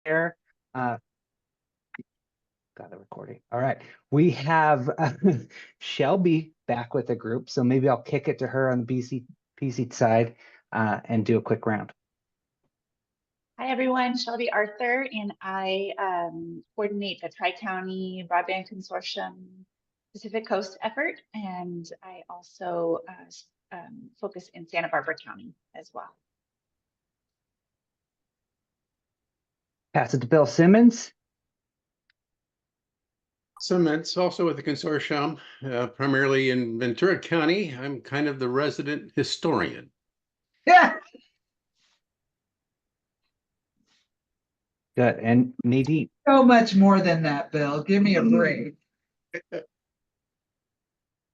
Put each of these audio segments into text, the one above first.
share. Got the recording. All right. We have Shelby back with the group. So maybe I'll kick it to her on the BCPC side and do a quick round. Hi, everyone. Shelby Arthur, and I coordinate the Tri-County Broadband Consortium Pacific Coast effort, and I also focus in Santa Barbara County as well. Pass it to Bill Simmons. Simmons, also with the consortium, primarily in Ventura County. I'm kind of the resident historian. Yeah. Good. And Nadine. So much more than that, Bill. Give me a break.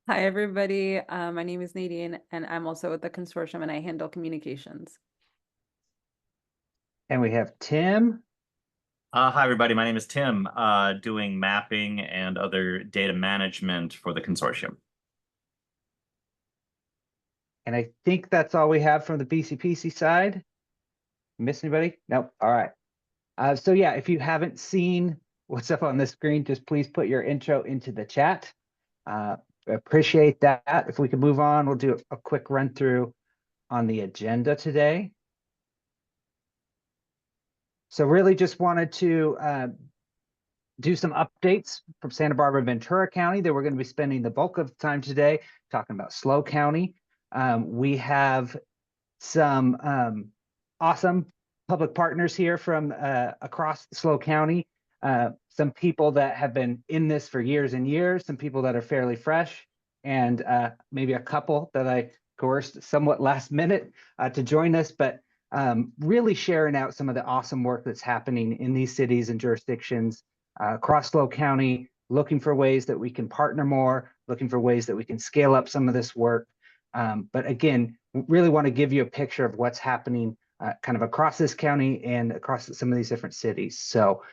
Hi, everybody. My name is Nadine, and I'm also with the consortium, and I handle communications. And we have Tim. Hi, everybody. My name is Tim, doing mapping and other data management for the consortium. And I think that's all we have from the BCPC side. Miss anybody? Nope. All right. So yeah, if you haven't seen what's up on the screen, just please put your intro into the chat. Appreciate that. If we can move on, we'll do a quick run through on the agenda today. So really just wanted to do some updates from Santa Barbara and Ventura County that we're going to be spending the bulk of the time today talking about SLO County. We have some awesome public partners here from across SLO County. Some people that have been in this for years and years, some people that are fairly fresh, and maybe a couple that I coerced somewhat last minute to join us, but really sharing out some of the awesome work that's happening in these cities and jurisdictions across SLO County, looking for ways that we can partner more, looking for ways that we can scale up some of this work. But again, really want to give you a picture of what's happening kind of across this county and across some of these different cities. So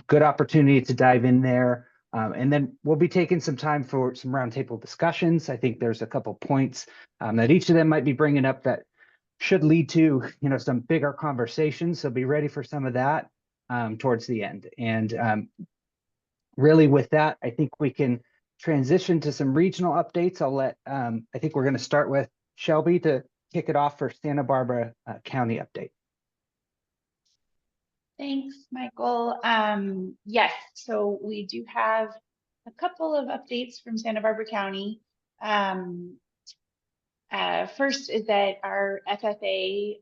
good opportunity to dive in there. And then we'll be taking some time for some roundtable discussions. I think there's a couple points that each of them might be bringing up that should lead to, you know, some bigger conversations. So be ready for some of that towards the end. And really with that, I think we can transition to some regional updates. I'll let, I think we're going to start with Shelby to kick it off for Santa Barbara County update. Thanks, Michael. Yes, so we do have a couple of updates from Santa Barbara County. First is that our FFA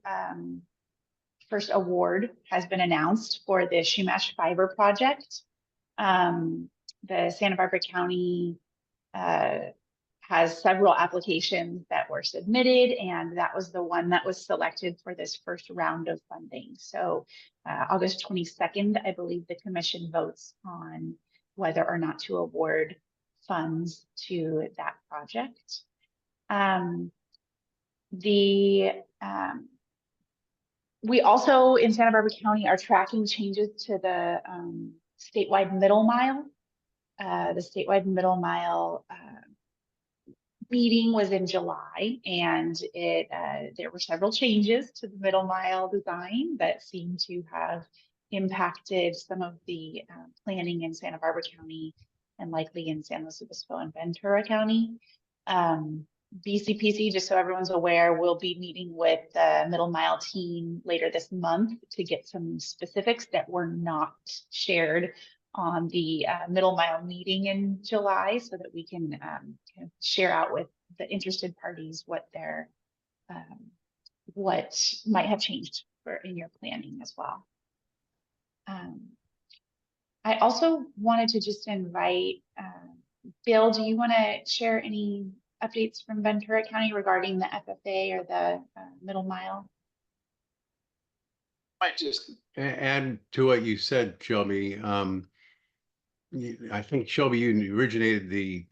first award has been announced for the Shumash Fiber project. The Santa Barbara County has several applications that were submitted, and that was the one that was selected for this first round of funding. So August 22nd, I believe the commission votes on whether or not to award funds to that project. We also in Santa Barbara County are tracking changes to the statewide middle mile. The statewide middle mile meeting was in July, and there were several changes to the middle mile design that seem to have impacted some of the planning in Santa Barbara County and likely in San Luis Obispo and Ventura County. BCPC, just so everyone's aware, will be meeting with the middle mile team later this month to get some specifics that were not shared on the middle mile meeting in July, so that we can kind of share out with the interested parties what their what might have changed in your planning as well. I also wanted to just invite Bill, do you want to share any updates from Ventura County regarding the FFA or the middle mile? I just add to what you said, Shelby. I think, Shelby, you originated the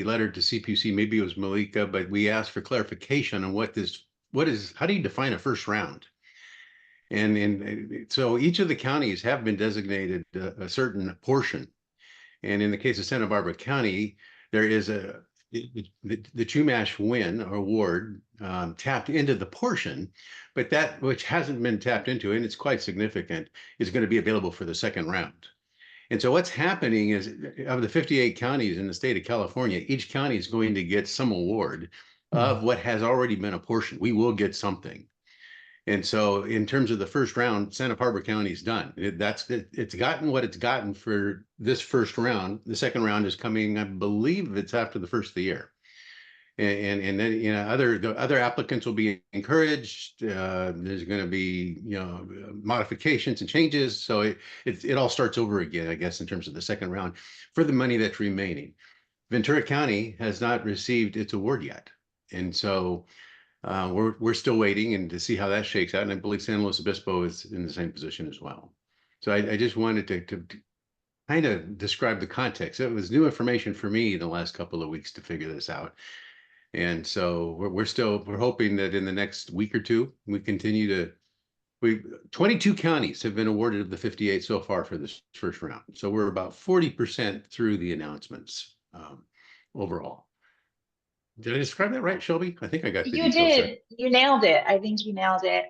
letter to CPC. Maybe it was Malika, but we asked for clarification on how do you define a first round? And so each of the counties have been designated a certain portion. And in the case of Santa Barbara County, there is the Chumash win or award tapped into the portion, but that which hasn't been tapped into, and it's quite significant, is going to be available for the second round. And so what's happening is, of the 58 counties in the state of California, each county is going to get some award of what has already been apportioned. We will get something. And so in terms of the first round, Santa Barbara County is done. It's gotten what it's gotten for this first round. The second round is coming, I believe it's after the first of the year. And then, you know, the other applicants will be encouraged. There's going to be, you know, modifications and changes. So it all starts over again, I guess, in terms of the second round for the money that's remaining. Ventura County has not received its award yet. And so we're still waiting and to see how that shakes out. And I believe San Luis Obispo is in the same position as well. So I just wanted to kind of describe the context. It was new information for me in the last couple of weeks to figure this out. And so we're hoping that in the next week or two, we continue to, 22 counties have been awarded of the 58 so far for this first round. So we're about 40% through the announcements overall. Did I describe that right, Shelby? I think I got the You details there. did. You nailed it. I think you nailed it.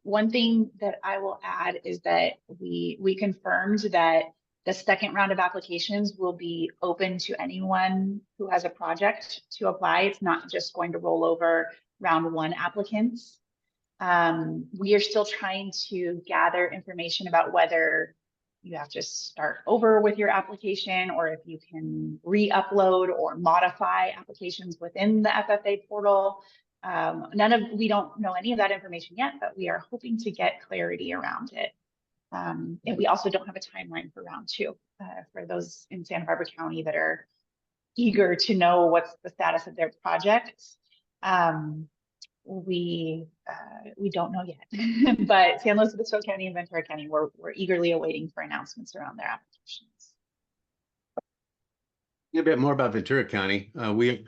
One thing that I will add is that we confirmed that the second round of applications will be open to anyone who has a project to apply. It's not just going to roll over round one applicants. We are still trying to gather information about whether you have to start over with your application or if you can re-upload or modify applications within the FFA portal. We don't know any of that information yet, but we are hoping to get clarity around it. And we also don't have a timeline for round two for those in Santa Barbara County that are eager to know what's the status of their projects. We don't know yet, but San Luis Obispo County and Ventura County, we're eagerly awaiting for announcements around their applications. A bit more about Ventura County. We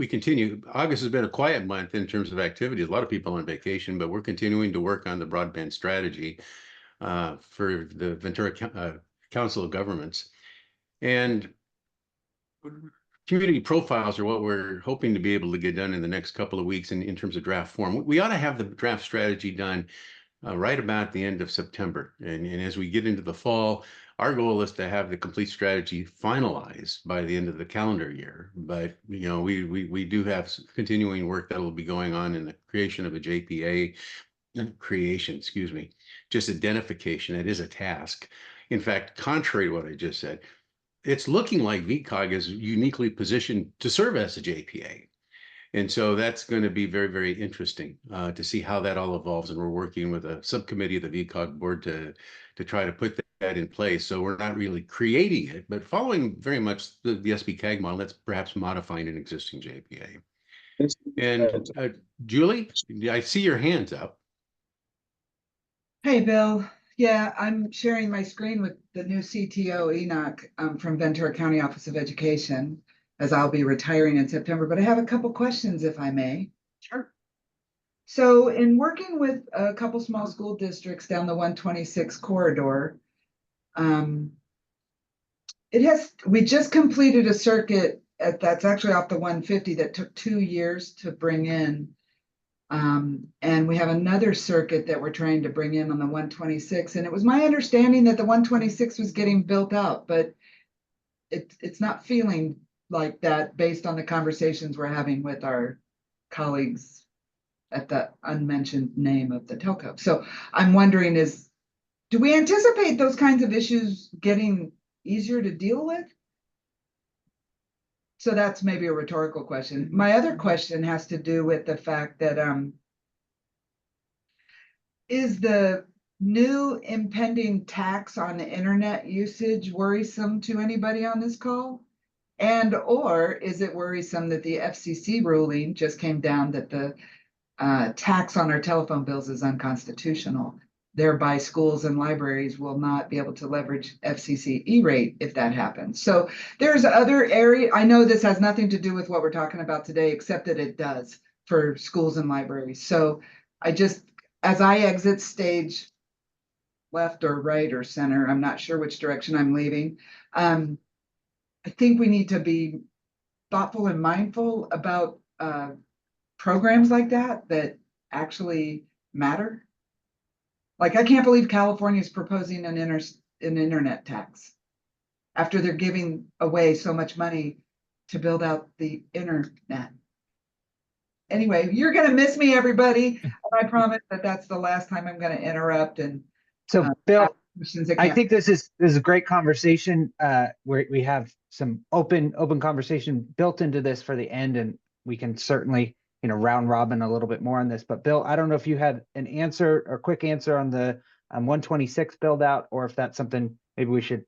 continue. August has been a quiet month in terms of activities. A lot of people on vacation, but we're continuing to work on the broadband strategy for the Ventura Council of Governments. And community profiles are what we're hoping to be able to get done in the next couple of weeks in terms of draft form. We ought to have the draft strategy done right about the end of September. And as we get into the fall, our goal is to have the complete strategy finalized by the end of the calendar year. But, you know, we do have continuing work that will be going on in the creation of a JPA just identification. It is a task. In fact, contrary to what I just said, it's looking like VCOG is uniquely positioned to serve as a JPA. And so that's going to be very, very interesting to see how that all evolves. And we're working with a subcommittee of the VCOG board to try to put that in place. So we're not really creating it, but following very much the SB CAG model, that's perhaps modifying an existing JPA. And Julie, I see your hands up. Hey, Bill. Yeah, I'm sharing my screen with the new CTO, Enoch, from Ventura County Office of Education, as I'll be retiring in September, but I have a couple questions if I may. Sure. So in working with a couple small school districts down the 126 corridor, we just completed a circuit that's actually off the 150 that took 2 years to bring in. And we have another circuit that we're trying to bring in on the 126. And it was my understanding that the 126 was getting built out, but it's not feeling like that based on the conversations we're having with our colleagues at the unmentioned name of the telco. So I'm wondering do we anticipate those kinds of issues getting easier to deal with? So that's maybe a rhetorical question. My other question has to do with the fact that is the new impending tax on the internet usage worrisome to anybody on this call? And or is it worrisome that the FCC ruling just came down that the tax on our telephone bills is unconstitutional? Thereby schools and libraries will not be able to leverage FCC E-rate if that happens. So there's other area. I know this has nothing to do with what we're talking about today, except that it does for schools and libraries. So as I exit stage left or right or center, I'm not sure which direction I'm leaving. I think we need to be thoughtful and mindful about programs like that that actually matter. Like, I can't believe California is proposing an internet tax after they're giving away so much money to build out the internet. Anyway, you're gonna miss me, everybody. And I promise that that's the last time I'm gonna interrupt and So Bill, questions that I can't- think this is a great conversation. Where we have some open conversation built into this for the end, and we can certainly, you know, round robin a little bit more on this. But Bill, I don't know if you had an answer or quick answer on the 126 build out, or if that's something maybe we should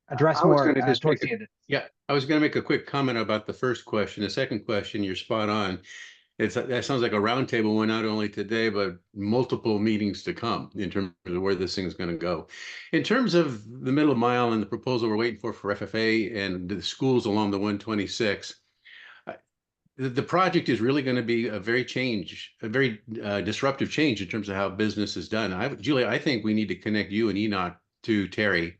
address I was more gonna just towards make the end. Yeah, I was going to make a quick comment about the first question. The second question, you're spot on. That sounds like a roundtable one, not only today, but multiple meetings to come in terms of where this thing is going to go. In terms of the middle mile and the proposal we're waiting for FFA and the schools along the 126, the project is really going to be a very disruptive change in terms of how business is done. Julia, I think we need to connect you and Enoch to Terry,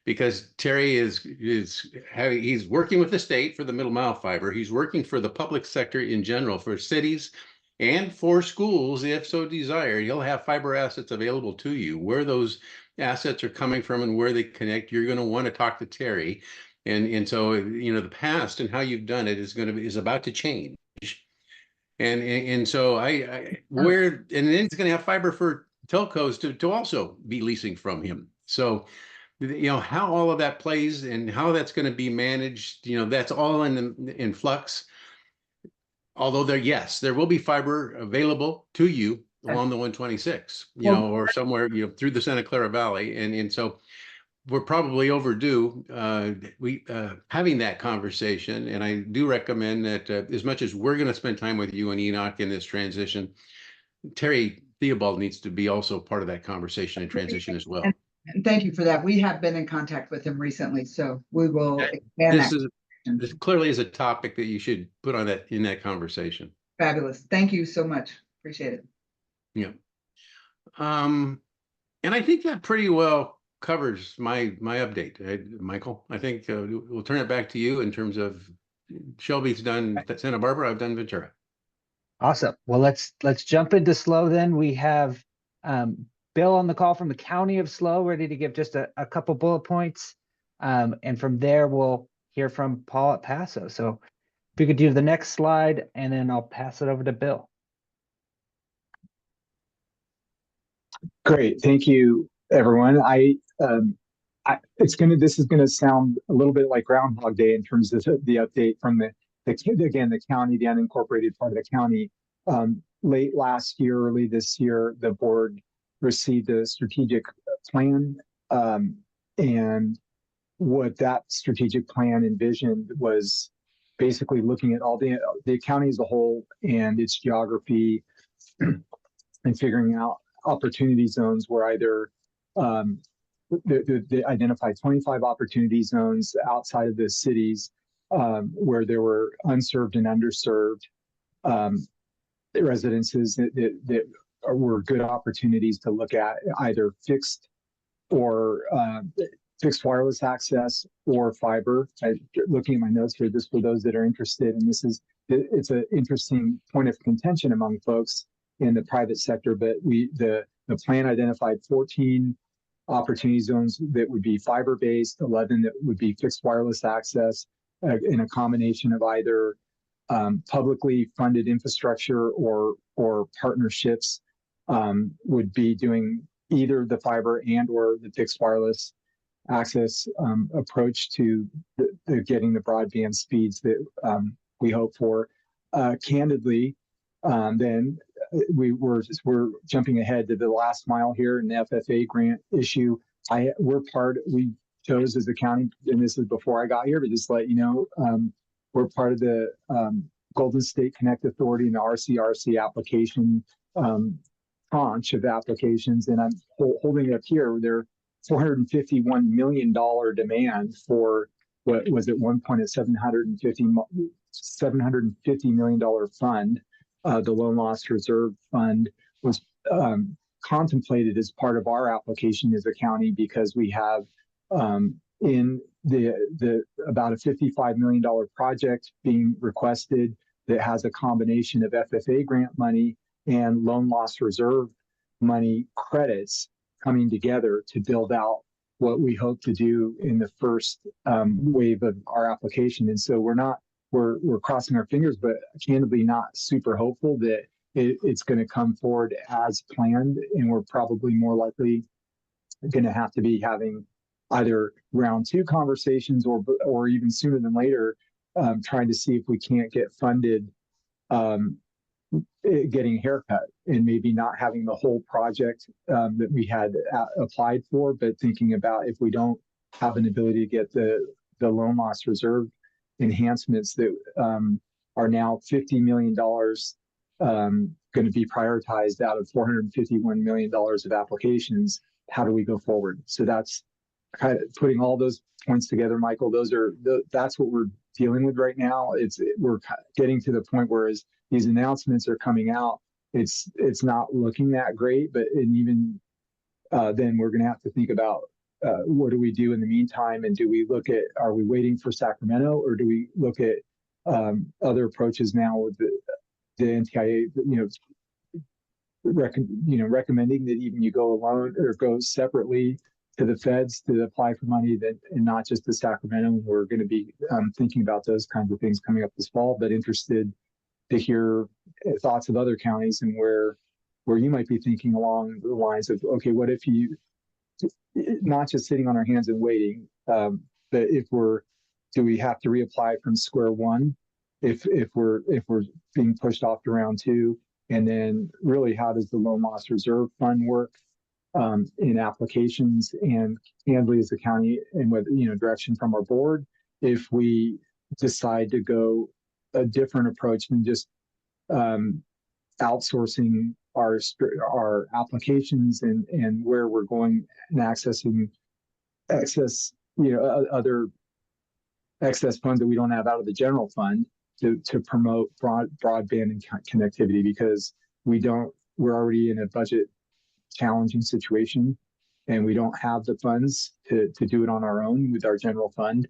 because Terry he's working with the state for the middle mile fiber. He's working for the public sector in general, for cities and for schools, if so desired. He'll have fiber assets available to you. Where those assets are coming from and where they connect, you're going to want to talk to Terry. And so, you know, the past and how you've done it is about to change. And so and then he's going to have fiber for telcos to also be leasing from him. So, you know, how all of that plays and how that's going to be managed, you know, that's all in flux. Although there will be fiber available to you along the 126, you know, or somewhere, you know, through the Santa Clara Valley. And so we're probably overdue having that conversation. And I do recommend that as much as we're going to spend time with you and Enoch in this transition, Terry Theobald needs to be also part of that conversation and transition as well. And thank you for that. We have been in contact with him recently, so we will expand that. This clearly is a topic that you should put on in that conversation. Fabulous. Thank you so much. Appreciate it. Yeah. And I think that pretty well covers my update, Michael. I think we'll turn it back to you in terms of Shelby's done Santa Barbara, I've done Ventura. Awesome. Well, let's jump into SLO then. We have Bill on the call from the County of SLO, ready to give just a couple bullet points. And from there, we'll hear from Paul at Paso. So if you could do the next slide, and then I'll pass it over to Bill. Great, thank you, everyone. This is gonna sound a little bit like Groundhog Day in terms of the update from the county, the unincorporated part of the county. Late last year, early this year, the board received a strategic plan, and what that strategic plan envisioned was basically looking at all the county as a whole and its geography and figuring out opportunity zones where either they identified 25 opportunity zones outside of the cities where there were unserved and underserved residences that were good opportunities to look at, either fixed wireless access or fiber. Looking at my notes here, this for those that are interested, and it's an interesting point of contention among folks in the private sector, but the plan identified 14 opportunity zones that would be fiber-based, 11 that would be fixed wireless access, in a combination of either publicly funded infrastructure or partnerships would be doing either the fiber and or the fixed wireless access approach to getting the broadband speeds that we hope for. Candidly, then we're jumping ahead to the last mile here in the FFA grant issue. We chose as a county, and this is before I got here, to just let you know, we're part of the Golden State Connect Authority and the RCRC application tranche of applications, and I'm holding it up here. There are $451 million demand for what was at one point a $750 million fund. The Loan Loss Reserve Fund was contemplated as part of our application as a county, because we have in the about a $55 million project being requested that has a combination of FFA grant money and loan loss reserve money credits coming together to build out what we hope to do in the first wave of our application. And so we're crossing our fingers, but candidly not super hopeful that it's going to come forward as planned. And we're probably more likely going to have to be having either round 2 conversations or even sooner than later, trying to see if we can't get funded, getting a haircut and maybe not having the whole project that we had applied for, but thinking about if we don't have an ability to get the loan loss reserve enhancements that are now $50 million going to be prioritized out of $451 million of applications. How do we go forward? So that's kind of putting all those points together, Michael. That's what we're dealing with right now. We're getting to the point where as these announcements are coming out, it's not looking that great. But even then, we're going to have to think about what do we do in the meantime, and are we waiting for Sacramento, or do we look at other approaches now with the NTIA? Recommending that even you go alone or go separately to the feds to apply for money, and not just to Sacramento. We're going to be thinking about those kinds of things coming up this fall, but interested to hear thoughts of other counties and where you might be thinking along the lines of, okay, what if you not just sitting on our hands and waiting, but do we have to reapply from square one if we're being pushed off to round 2? And then really, how does the loan loss reserve fund work in applications, and candidly as a county, and with direction from our board, if we decide to go a different approach than just outsourcing our applications and where we're going and accessing other excess funds that we don't have out of the general fund to promote broadband and connectivity, because we're already in a budget challenging situation, and we don't have the funds to do it on our own with our general fund.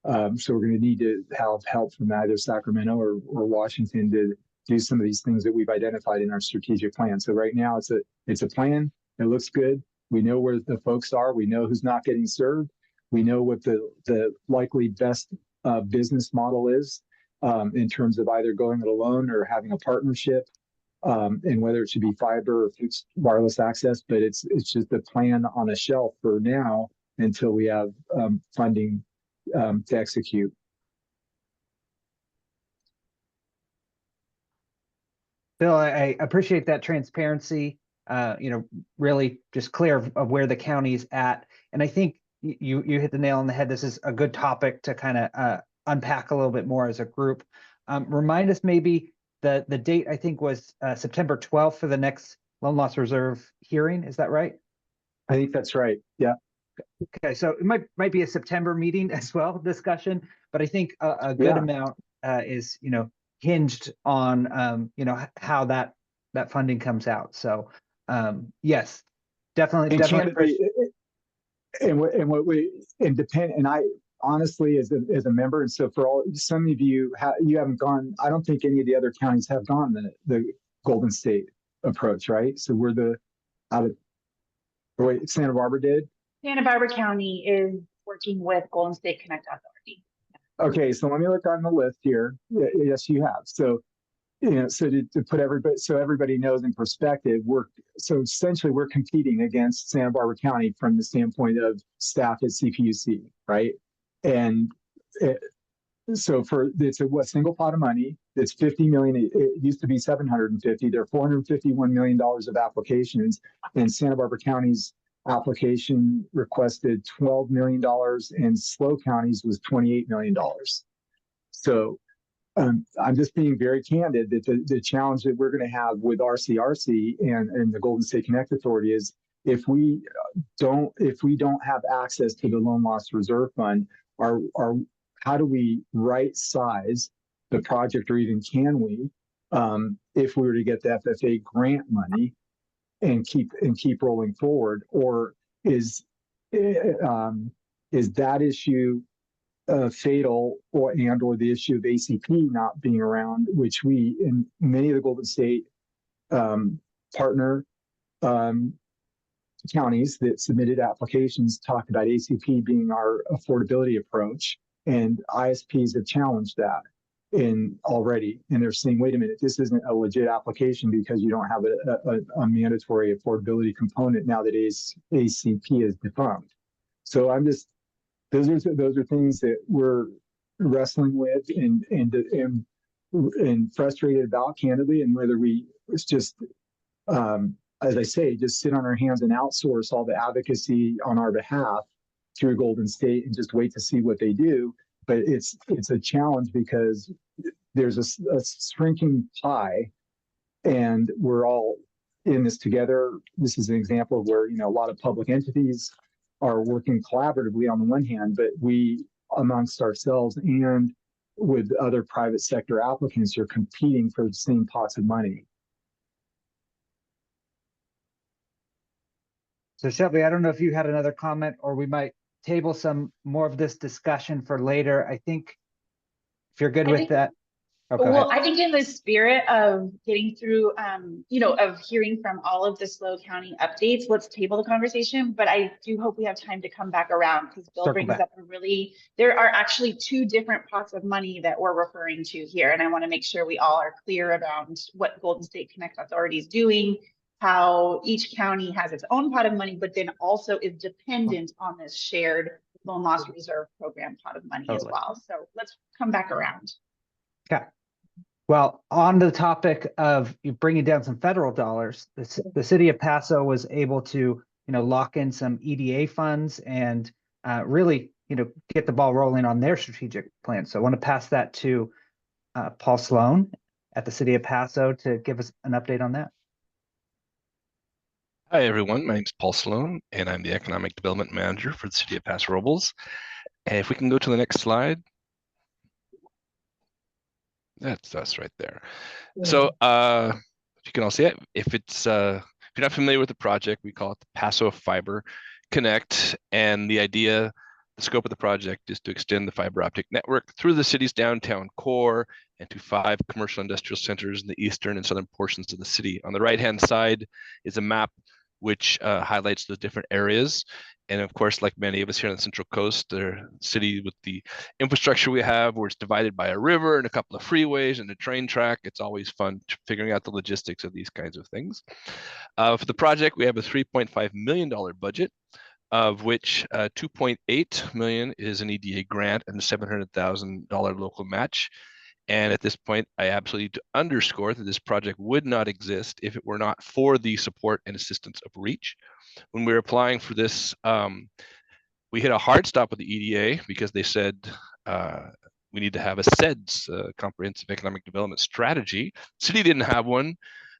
So we're going to need to have help from either Sacramento or Washington to do some of these things that we've identified in our strategic plan. So right now it's a plan. It looks good. We know where the folks are. We know who's not getting served. We know what the likely best business model is, in terms of either going it alone or having a partnership, and whether it should be fiber or fixed wireless access. But it's just a plan on a shelf for now until we have funding to execute. Bill, I appreciate that transparency, really just clear of where the county's at. And I think you hit the nail on the head. This is a good topic to kind of unpack a little bit more as a group. Remind us maybe the date, I think, was September 12th for the next loan loss reserve hearing. Is that right? I think that's right. Yeah. Okay, so it might be a September meeting as well, discussion, but I think a good amount is hinged on how that funding comes out. So yes, definitely. And I honestly, as a member, and so for some of you, you haven't gone. I don't think any of the other counties have gone the Golden State approach, right? So we're Santa Barbara did. Santa Barbara County is working with Golden State Connect Authority. Okay, so let me look on the list here. Yes, you have. So, so to put everybody knows in perspective, essentially we're competing against Santa Barbara County from the standpoint of staff at CPUC, right? And it's a single pot of money. It's $50 million. It used to be $750. There are $451 million of applications, and Santa Barbara County's application requested $12 million, and SLO County's was $28 million. So I'm just being very candid that the challenge that we're going to have with RCRC and the Golden State Connect Authority is if we don't have access to the loan loss reserve fund, how do we right size the project, or even can we, if we were to get the FFA grant money and keep rolling forward, or is that issue fatal or the issue of ACP not being around, which we in many of the Golden State partner counties that submitted applications talked about ACP being our affordability approach, and ISPs have challenged that already, and they're saying, wait a minute, this isn't a legit application because you don't have a mandatory affordability component now that ACP is defunct. So I'm just, those are things that we're wrestling with and frustrated about, candidly, and whether it's just as I say, just sit on our hands and outsource all the advocacy on our behalf through Golden State and just wait to see what they do. But it's a challenge because there's a shrinking pie, and we're all in this together. This is an example of where, a lot of public entities are working collaboratively on the one hand, but we amongst ourselves and with other private sector applicants are competing for the same pots of money. So Shelby, I don't know if you had another comment, or we might table some more of this discussion for later. I think if you're good with that. Oh, go Well, ahead. I think in the spirit of getting through, of hearing from all of the SLO County updates, let's table the conversation. But I do hope we have time to come back around, because Bill Circle brings back. up there are actually two different pots of money that we're referring to here. And I want to make sure we all are clear around what Golden State Connect Authority is doing, how each county has its own pot of money, but then also is dependent on this shared loan loss reserve program pot of money as well. So let's come back around. Okay. Well, on the topic of you bringing down some federal dollars, the city of Paso was able to, lock in some EDA funds and really, get the ball rolling on their strategic plan. So I want to pass that to Paul Sloan at the city of Paso to give us an update on that. Hi, everyone. My name is Paul Sloan, and I'm the Economic Development Manager for the City of Paso Robles. And if we can go to the next slide. That's us right there. So if you can all see it, if you're not familiar with the project, we call it the Paso Fiber Connect. And the scope of the project is to extend the fiber optic network through the city's downtown core and to 5 commercial industrial centers in the eastern and southern portions of the city. On the right-hand side is a map which highlights the different areas. And of course, like many of us here on the Central Coast, the city with the infrastructure we have, where it's divided by a river and a couple of freeways and a train track, it's always fun figuring out the logistics of these kinds of things. For the project, we have a $3.5 million budget, of which $2.8 million is an EDA grant and a $700,000 local match. And at this point, I absolutely need to underscore that this project would not exist if it were not for the support and assistance of REACH. When we were applying for this, we hit a hard stop with the EDA because they said we need to have a CEDS, Comprehensive Economic Development Strategy. The city didn't have one.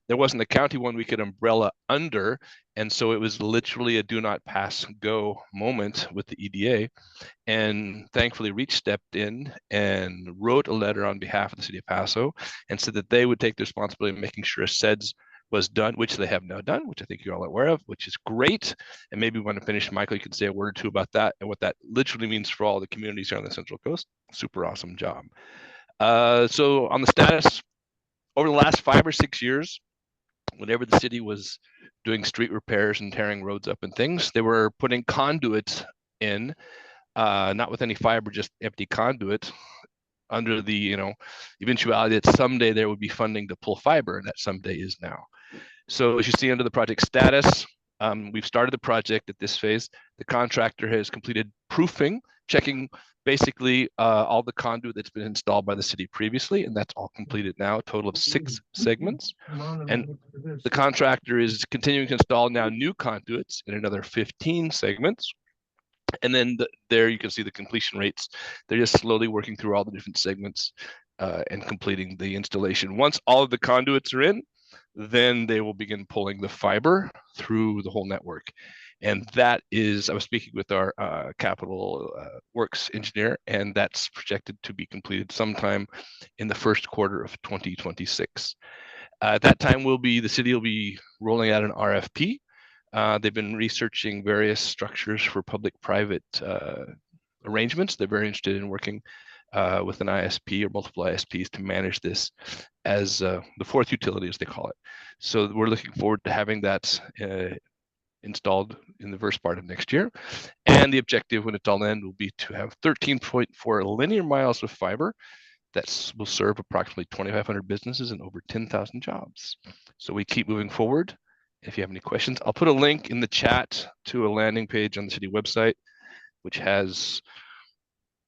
There wasn't a county one we could umbrella under. And so it was literally a do not pass go moment with the EDA. And thankfully, REACH stepped in and wrote a letter on behalf of the city of Paso and said that they would take the responsibility of making sure a CEDS was done, which they have now done, which I think you're all aware of, which is great. And maybe when I finish, Michael, you can say a word or two about that and what that literally means for all the communities here on the Central Coast. Super awesome job. So on the status, over the last 5 or 6 years, whenever the city was doing street repairs and tearing roads up and things, they were putting conduits in, not with any fiber, just empty conduit, under the eventuality that someday there would be funding to pull fiber, and that someday is now. So as you see under the project status, we've started the project at this phase. The contractor has completed proofing, checking basically all the conduit that's been installed by the city previously, and that's all completed now, a total of 6 segments. And the contractor is continuing to install now new conduits in another 15 segments. And then there you can see the completion rates. They're just slowly working through all the different segments and completing the installation. Once all of the conduits are in, then they will begin pulling the fiber through the whole network. And that is, I was speaking with our capital works engineer, and that's projected to be completed sometime in the first quarter of 2026. At that time, the city will be rolling out an RFP. They've been researching various structures for public-private arrangements. They're very interested in working with an ISP or multiple ISPs to manage this as the fourth utility, as they call it. So we're looking forward to having that installed in the first part of next year. And the objective when it's all in will be to have 13.4 linear miles of fiber that will serve approximately 2,500 businesses and over 10,000 jobs. So we keep moving forward. If you have any questions, I'll put a link in the chat to a landing page on the city website, which has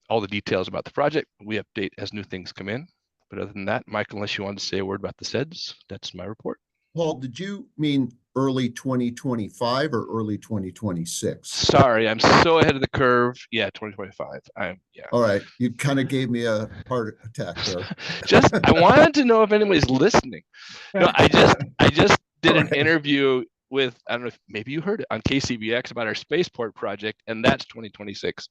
all the details about the project. We update as new things come in. But other than that, Mike, unless you wanted to say a word about the SEDS, that's my report. Paul, did you mean early 2025 or early 2026? Sorry, I'm so ahead of the curve. Yeah, 2025. Yeah. All right. You kind of gave me a heart attack there. I wanted to know if anybody's listening. No, I just did an interview with, I don't know if maybe you heard it on KCBX about our spaceport project, and that's 2026.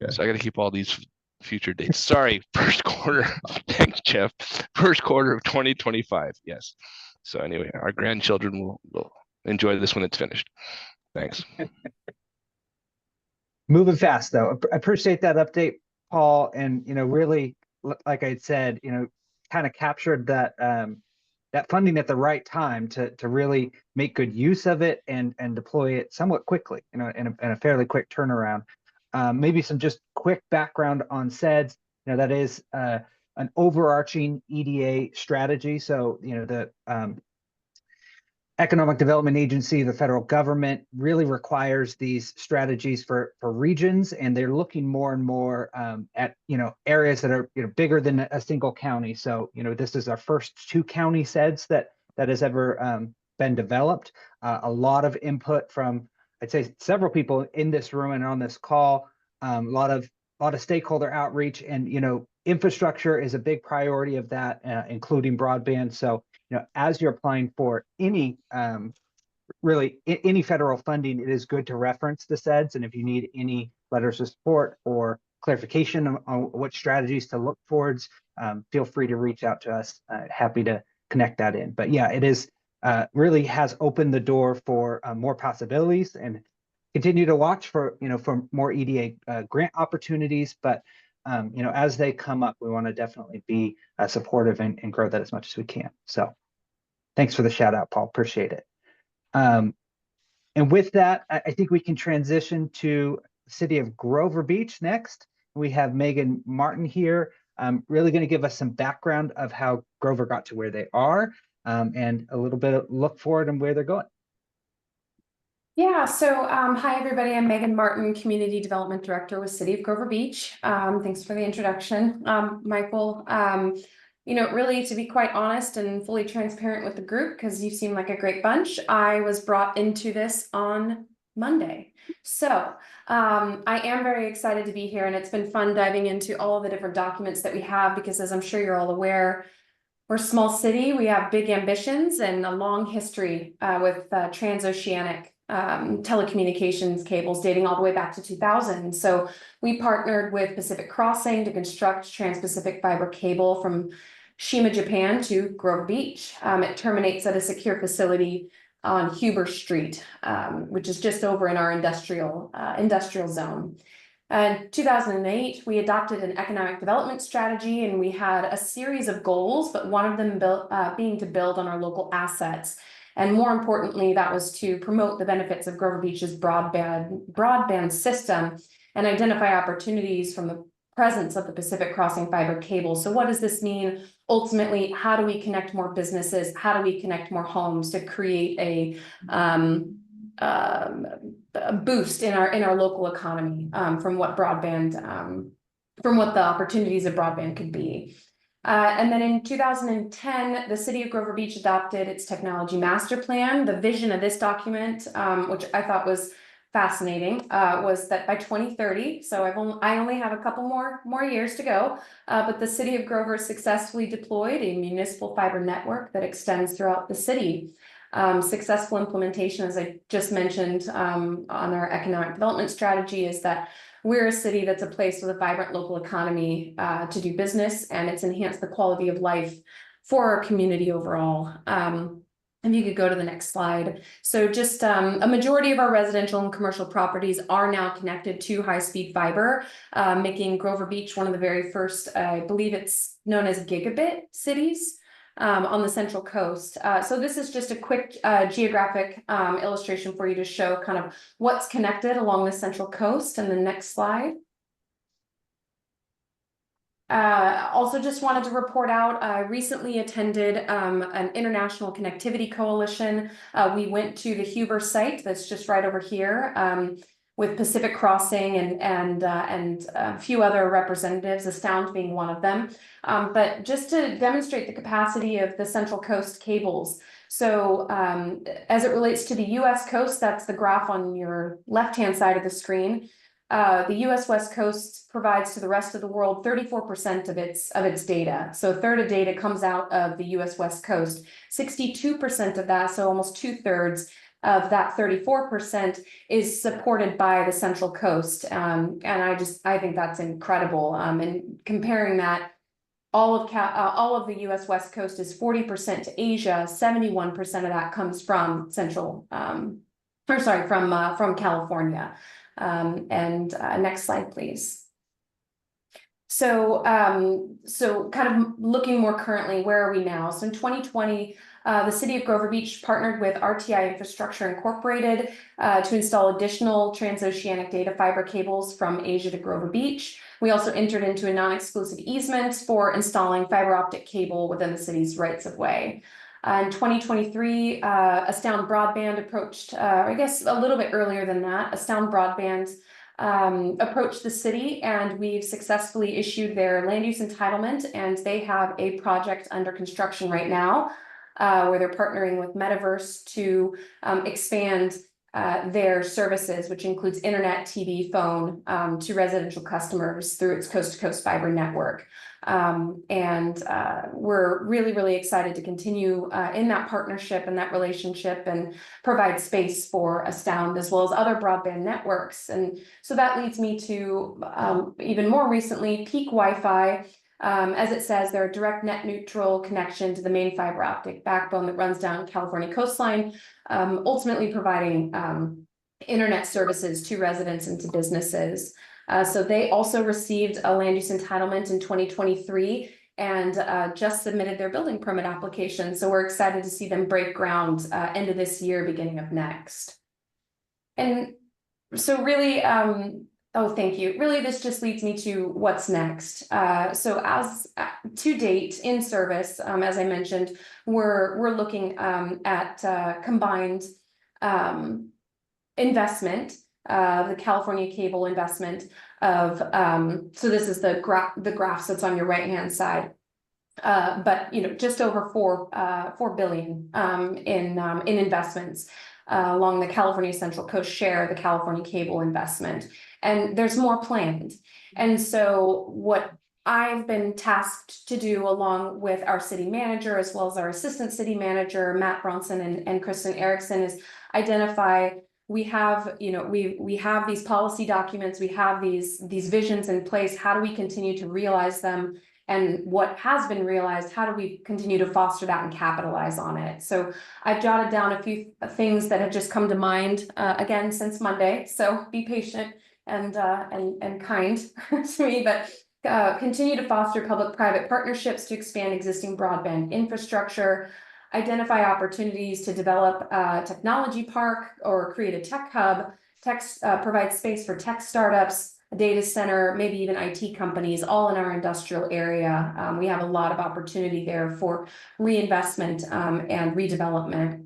Okay. So I got to keep all these future dates. Sorry, first quarter. Thanks, Jeff. First quarter of 2025. Yes. So anyway, our grandchildren will enjoy this when it's finished. Thanks. Moving fast though. I appreciate that update, Paul. And, really, like I had said, kind of captured that that funding at the right time to really make good use of it and deploy it somewhat quickly, in a fairly quick turnaround. Maybe some just quick background on SEDS. That is an overarching EDA strategy. So, the Economic Development Agency, the federal government, really requires these strategies for regions, and they're looking more and more at areas that are bigger than a single county. So this is our first 2 county SEDS that has ever been developed. A lot of input from, I'd say, several people in this room and on this call. A lot of stakeholder outreach, and infrastructure is a big priority of that, including broadband. So as you're applying for any any federal funding, it is good to reference the SEDS. And if you need any letters of support or clarification on what strategies to look towards, feel free to reach out to us. Happy to connect that in. But yeah, it is really has opened the door for more possibilities, and continue to watch for for more EDA grant opportunities. But as they come up, we want to definitely be supportive and grow that as much as we can. So thanks for the shout out, Paul. Appreciate it. And with that, I think we can transition to the city of Grover Beach next. We have Megan Martin here, really going to give us some background of how Grover got to where they are, and a little bit of look forward and where they're going. Yeah, so hi everybody, I'm Megan Martin, Community Development Director with City of Grover Beach. Thanks for the introduction, Michael. Really, to be quite honest and fully transparent with the group, because you seem like a great bunch, I was brought into this on Monday. So I am very excited to be here, and it's been fun diving into all of the different documents that we have, because as I'm sure you're all aware, we're a small city, we have big ambitions and a long history with transoceanic telecommunications cables dating all the way back to 2000. So we partnered with Pacific Crossing to construct trans-Pacific fiber cable from Shima, Japan to Grover Beach. It terminates at a secure facility on Huber Street, which is just over in our industrial zone. In 2008, we adopted an economic development strategy, and we had a series of goals, but one of them being to build on our local assets. And more importantly, that was to promote the benefits of Grover Beach's broadband system and identify opportunities from the presence of the Pacific Crossing fiber cable. So what does this mean? Ultimately, how do we connect more businesses? How do we connect more homes to create a boost in our local economy from what the opportunities of broadband could be? And then in 2010, the City of Grover Beach adopted its technology master plan. The vision of this document, which I thought was fascinating, was that by 2030, so I only have a couple more years to go, but the City of Grover successfully deployed a municipal fiber network that extends throughout the city. Successful implementation, as I just mentioned, on our economic development strategy, is that we're a city that's a place with a vibrant local economy to do business, and it's enhanced the quality of life for our community overall. If you could go to the next slide. So just a majority of our residential and commercial properties are now connected to high-speed fiber, making Grover Beach one of the very first, I believe it's known as gigabit cities on the Central Coast. So this is just a quick geographic illustration for you to show kind of what's connected along the Central Coast. And the next slide. Also just wanted to report out, I recently attended an international connectivity coalition. We went to the Huber site that's just right over here with Pacific Crossing and a few other representatives, Astound being one of them. But just to demonstrate the capacity of the Central Coast cables. So as it relates to the US coast, that's the graph on your left-hand side of the screen. The US West Coast provides to the rest of the world 34% of its data. So a third of data comes out of the US West Coast. 62% of that, so almost 2/3 of that 34% is supported by the Central Coast. And I think that's incredible. And comparing that, all of the US West Coast is 40% to Asia. 71% of that comes from from California. Next slide, please. So kind of looking more currently, where are we now? So in 2020, the city of Grover Beach partnered with RTI Infrastructure Incorporated to install additional transoceanic data fiber cables from Asia to Grover Beach. We also entered into a non-exclusive easement for installing fiber optic cable within the city's rights of way. In 2023, Astound Broadband approached, I guess a little bit earlier than that, Astound Broadband approached the city, and we've successfully issued their land use entitlement, and they have a project under construction right now where they're partnering with Metaverse to expand their services, which includes internet, TV, phone to residential customers through its coast-to-coast fiber network. We're really, really excited to continue in that partnership and that relationship and provide space for Astound as well as other broadband networks. And so that leads me to even more recently, Peak Wi-Fi. As it says, they're a direct net neutral connection to the main fiber optic backbone that runs down California coastline, ultimately providing internet services to residents and to businesses. So they also received a land use entitlement in 2023 and just submitted their building permit application. So we're excited to see them break ground end of this year, beginning of next. And so really, oh, thank you. Really, this just leads me to what's next. So as to date in service, as I mentioned, we're looking at combined investment, the California cable investment of, so this is the graph that's on your right-hand side. But just over $4 billion in investments along the California Central Coast share of the California cable investment. And there's more planned. And so what I've been tasked to do along with our city manager, as well as our assistant city manager, Matt Bronson and Kristen Erickson, is identify, we have these policy documents, we have these visions in place. How do we continue to realize them? And what has been realized, how do we continue to foster that and capitalize on it? So I've jotted down a few things that have just come to mind again since Monday. So be patient and kind to me, but continue to foster public-private partnerships to expand existing broadband infrastructure, identify opportunities to develop a technology park or create a tech hub, provide space for tech startups, a data center, maybe even IT companies, all in our industrial area. We have a lot of opportunity there for reinvestment and redevelopment.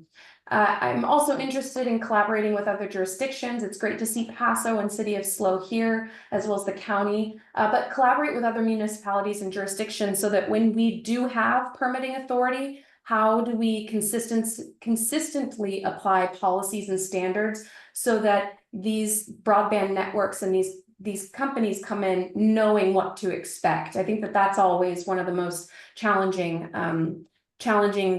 I'm also interested in collaborating with other jurisdictions. It's great to see Paso and City of SLO here, as well as the county, but collaborate with other municipalities and jurisdictions so that when we do have permitting authority, how do we consistently apply policies and standards so that these broadband networks and these companies come in knowing what to expect? I think that that's always one of the most challenging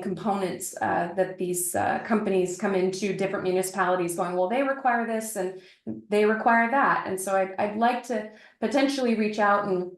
components, that these companies come into different municipalities going, well, they require this and they require that. And so I'd like to potentially reach out and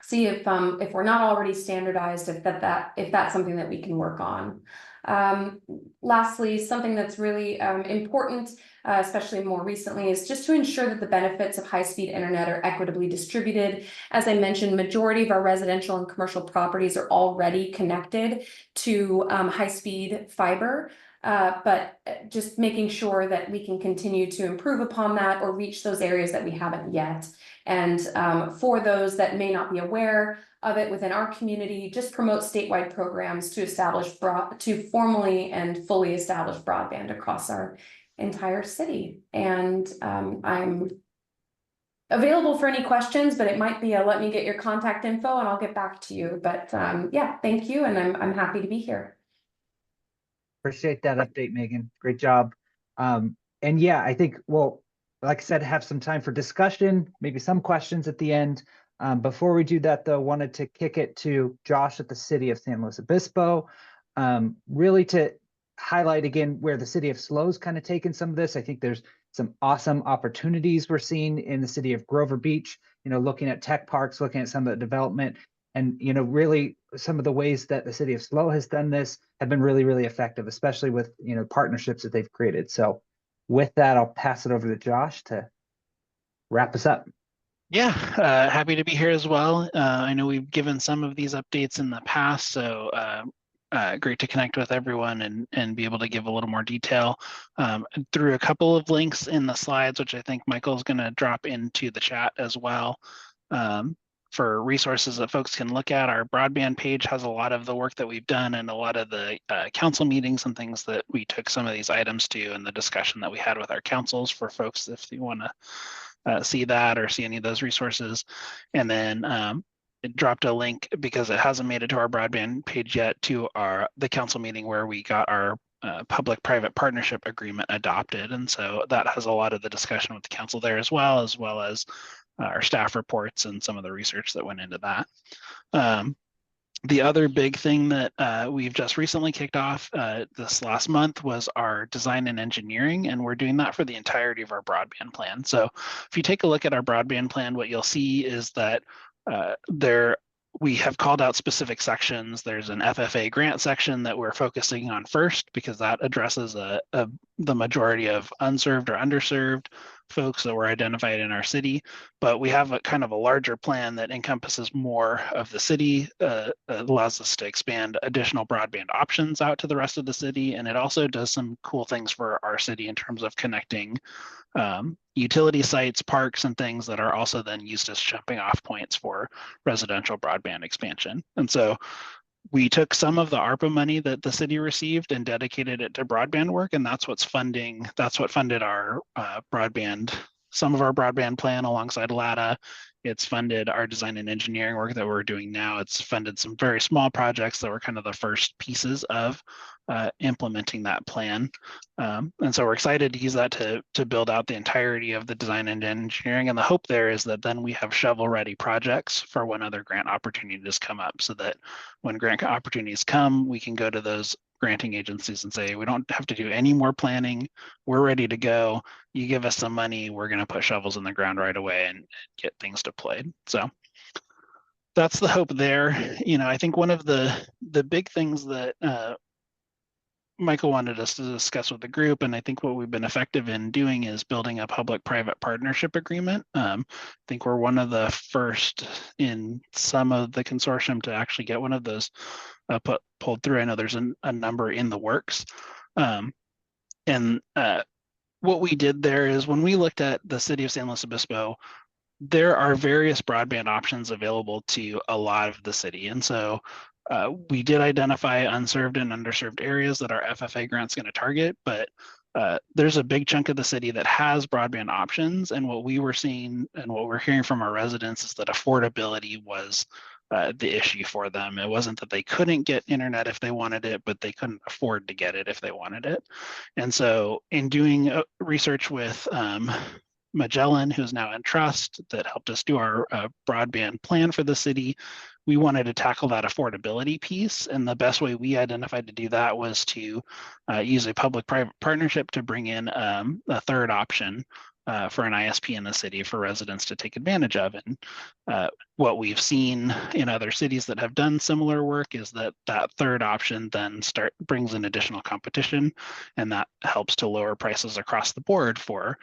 see if we're not already standardized, if that's something that we can work on. Lastly, something that's really important, especially more recently, is just to ensure that the benefits of high-speed internet are equitably distributed. As I mentioned, majority of our residential and commercial properties are already connected to high-speed fiber. But just making sure that we can continue to improve upon that or reach those areas that we haven't yet. And for those that may not be aware of it within our community, just promote statewide programs to formally and fully establish broadband across our entire city. And I'm available for any questions, but it might be a let me get your contact info and I'll get back to you. But yeah, thank you. And I'm happy to be here. Appreciate that update, Megan. Great job. And yeah, I think, well, like I said, have some time for discussion, maybe some questions at the end. Before we do that, though, wanted to kick it to Josh at the City of San Luis Obispo, really to highlight again where the City of SLO's kind of taken some of this. I think there's some awesome opportunities we're seeing in the City of Grover Beach, looking at tech parks, looking at some of the development. And, really some of the ways that the City of SLO has done this have been really, really effective, especially with, partnerships that they've created. So with that, I'll pass it over to Josh to wrap us up. Yeah, happy to be here as well. I know we've given some of these updates in the past, so great to connect with everyone and be able to give a little more detail. Through a couple of links in the slides, which I think Michael's going to drop into the chat as well. For resources that folks can look at. Our broadband page has a lot of the work that we've done and a lot of the council meetings and things that we took some of these items to, and the discussion that we had with our councils for folks if you want to see that or see any of those resources. And then it dropped a link because it hasn't made it to our broadband page yet to the council meeting where we got our public-private partnership agreement adopted. And so that has a lot of the discussion with the council there as well as our staff reports and some of the research that went into that. The other big thing that we've just recently kicked off this last month was our design and engineering, and we're doing that for the entirety of our broadband plan. So if you take a look at our broadband plan, what you'll see is that we have called out specific sections. There's an FFA grant section that we're focusing on first because that addresses the majority of unserved or underserved folks that were identified in our city. But we have a kind of a larger plan that encompasses more of the city, allows us to expand additional broadband options out to the rest of the city. And it also does some cool things for our city in terms of connecting utility sites, parks, and things that are also then used as jumping off points for residential broadband expansion. And so we took some of the ARPA money that the city received and dedicated it to broadband work, and that's what funded our some of our broadband plan alongside LATA. It's funded our design and engineering work that we're doing now. It's funded some very small projects that were kind of the first pieces of implementing that plan. And so we're excited to use that to build out the entirety of the design and engineering. And the hope there is that then we have shovel-ready projects for when other grant opportunities come up, so that when grant opportunities come, we can go to those granting agencies and say, we don't have to do any more planning. We're ready to go. You give us some money, we're going to put shovels in the ground right away and get things deployed. So that's the hope there. I think one of the big things that Michael wanted us to discuss with the group, and I think what we've been effective in doing is building a public-private partnership agreement. I think we're one of the first in some of the consortium to actually get one of those pulled through. I know there's a number in the works. What we did there is when we looked at the city of San Luis Obispo, there are various broadband options available to a lot of the city. And so we did identify unserved and underserved areas that our FFA grant's going to target, but there's a big chunk of the city that has broadband options. And what we were seeing and what we're hearing from our residents is that affordability was the issue for them. It wasn't that they couldn't get internet if they wanted it, but they couldn't afford to get it if they wanted it. And so in doing research with Magellan, who's now in trust, that helped us do our broadband plan for the city, we wanted to tackle that affordability piece. And the best way we identified to do that was to use a public-private partnership to bring in a third option for an ISP in the city for residents to take advantage of. And what we've seen in other cities that have done similar work is that that third option then brings in additional competition, and that helps to lower prices across the board for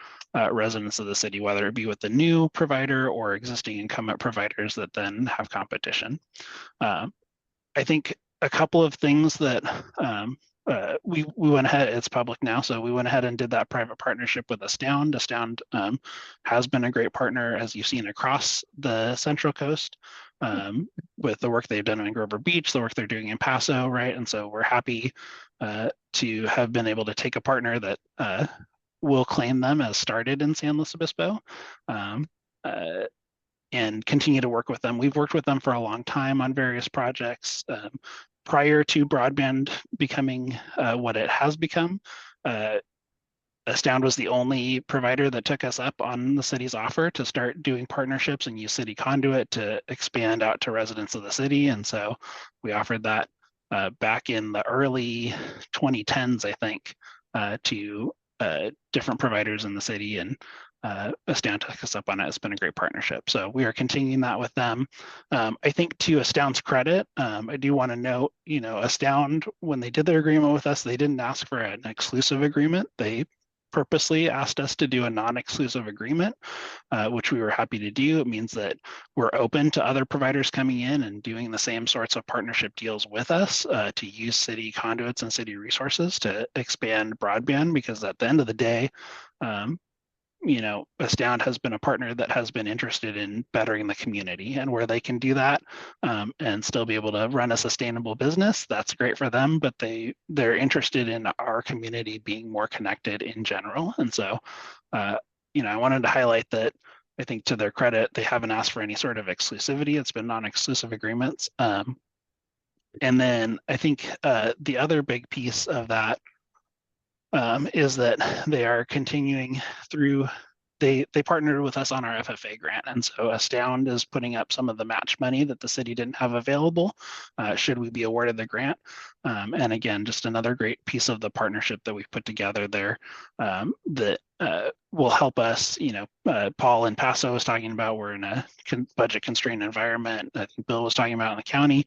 residents of the city, whether it be with the new provider or existing incumbent providers that then have competition. I think a couple of things that we went ahead, it's public now, so we went ahead and did that private partnership with Astound. Astound has been a great partner, as you've seen, across the Central Coast with the work they've done in Grover Beach, the work they're doing in Paso, right? And so we're happy to have been able to take a partner that will claim them as started in San Luis Obispo. And continue to work with them. We've worked with them for a long time on various projects. Prior to broadband becoming what it has become, Astound was the only provider that took us up on the city's offer to start doing partnerships and use city conduit to expand out to residents of the city. And so we offered that back in the early 2010s, I think, to different providers in the city, and Astound took us up on it. It's been a great partnership. So we are continuing that with them. I think to Astound's credit, I do want to note, Astound, when they did their agreement with us, they didn't ask for an exclusive agreement. They purposely asked us to do a non-exclusive agreement, which we were happy to do. It means that we're open to other providers coming in and doing the same sorts of partnership deals with us to use city conduits and city resources to expand broadband, because at the end of the day, Astound has been a partner that has been interested in bettering the community, and where they can do that and still be able to run a sustainable business, that's great for them, but they're interested in our community being more connected in general. And so, I wanted to highlight that I think to their credit, they haven't asked for any sort of exclusivity. It's been non-exclusive agreements. And then I think the other big piece of that is that they are continuing through, they partnered with us on our FFA grant. And so Astound is putting up some of the match money that the city didn't have available should we be awarded the grant. And again, just another great piece of the partnership that we've put together there that will help us. Paul in Paso was talking about, we're in a budget constrained environment. I think Bill was talking about in the county.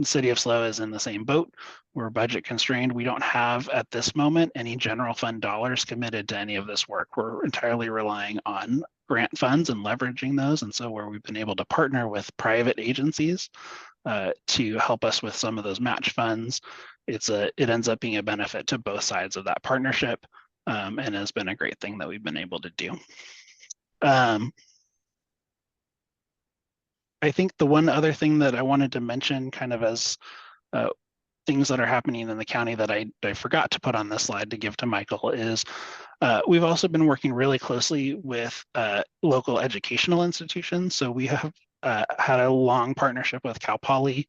The city of SLO is in the same boat. We're budget constrained. We don't have at this moment any general fund dollars committed to any of this work. We're entirely relying on grant funds and leveraging those. And so where we've been able to partner with private agencies to help us with some of those match funds, it ends up being a benefit to both sides of that partnership, and has been a great thing that we've been able to do. I think the one other thing that I wanted to mention, kind of as things that are happening in the county that I forgot to put on this slide to give to Michael, is we've also been working really closely with local educational institutions. So we have had a long partnership with Cal Poly.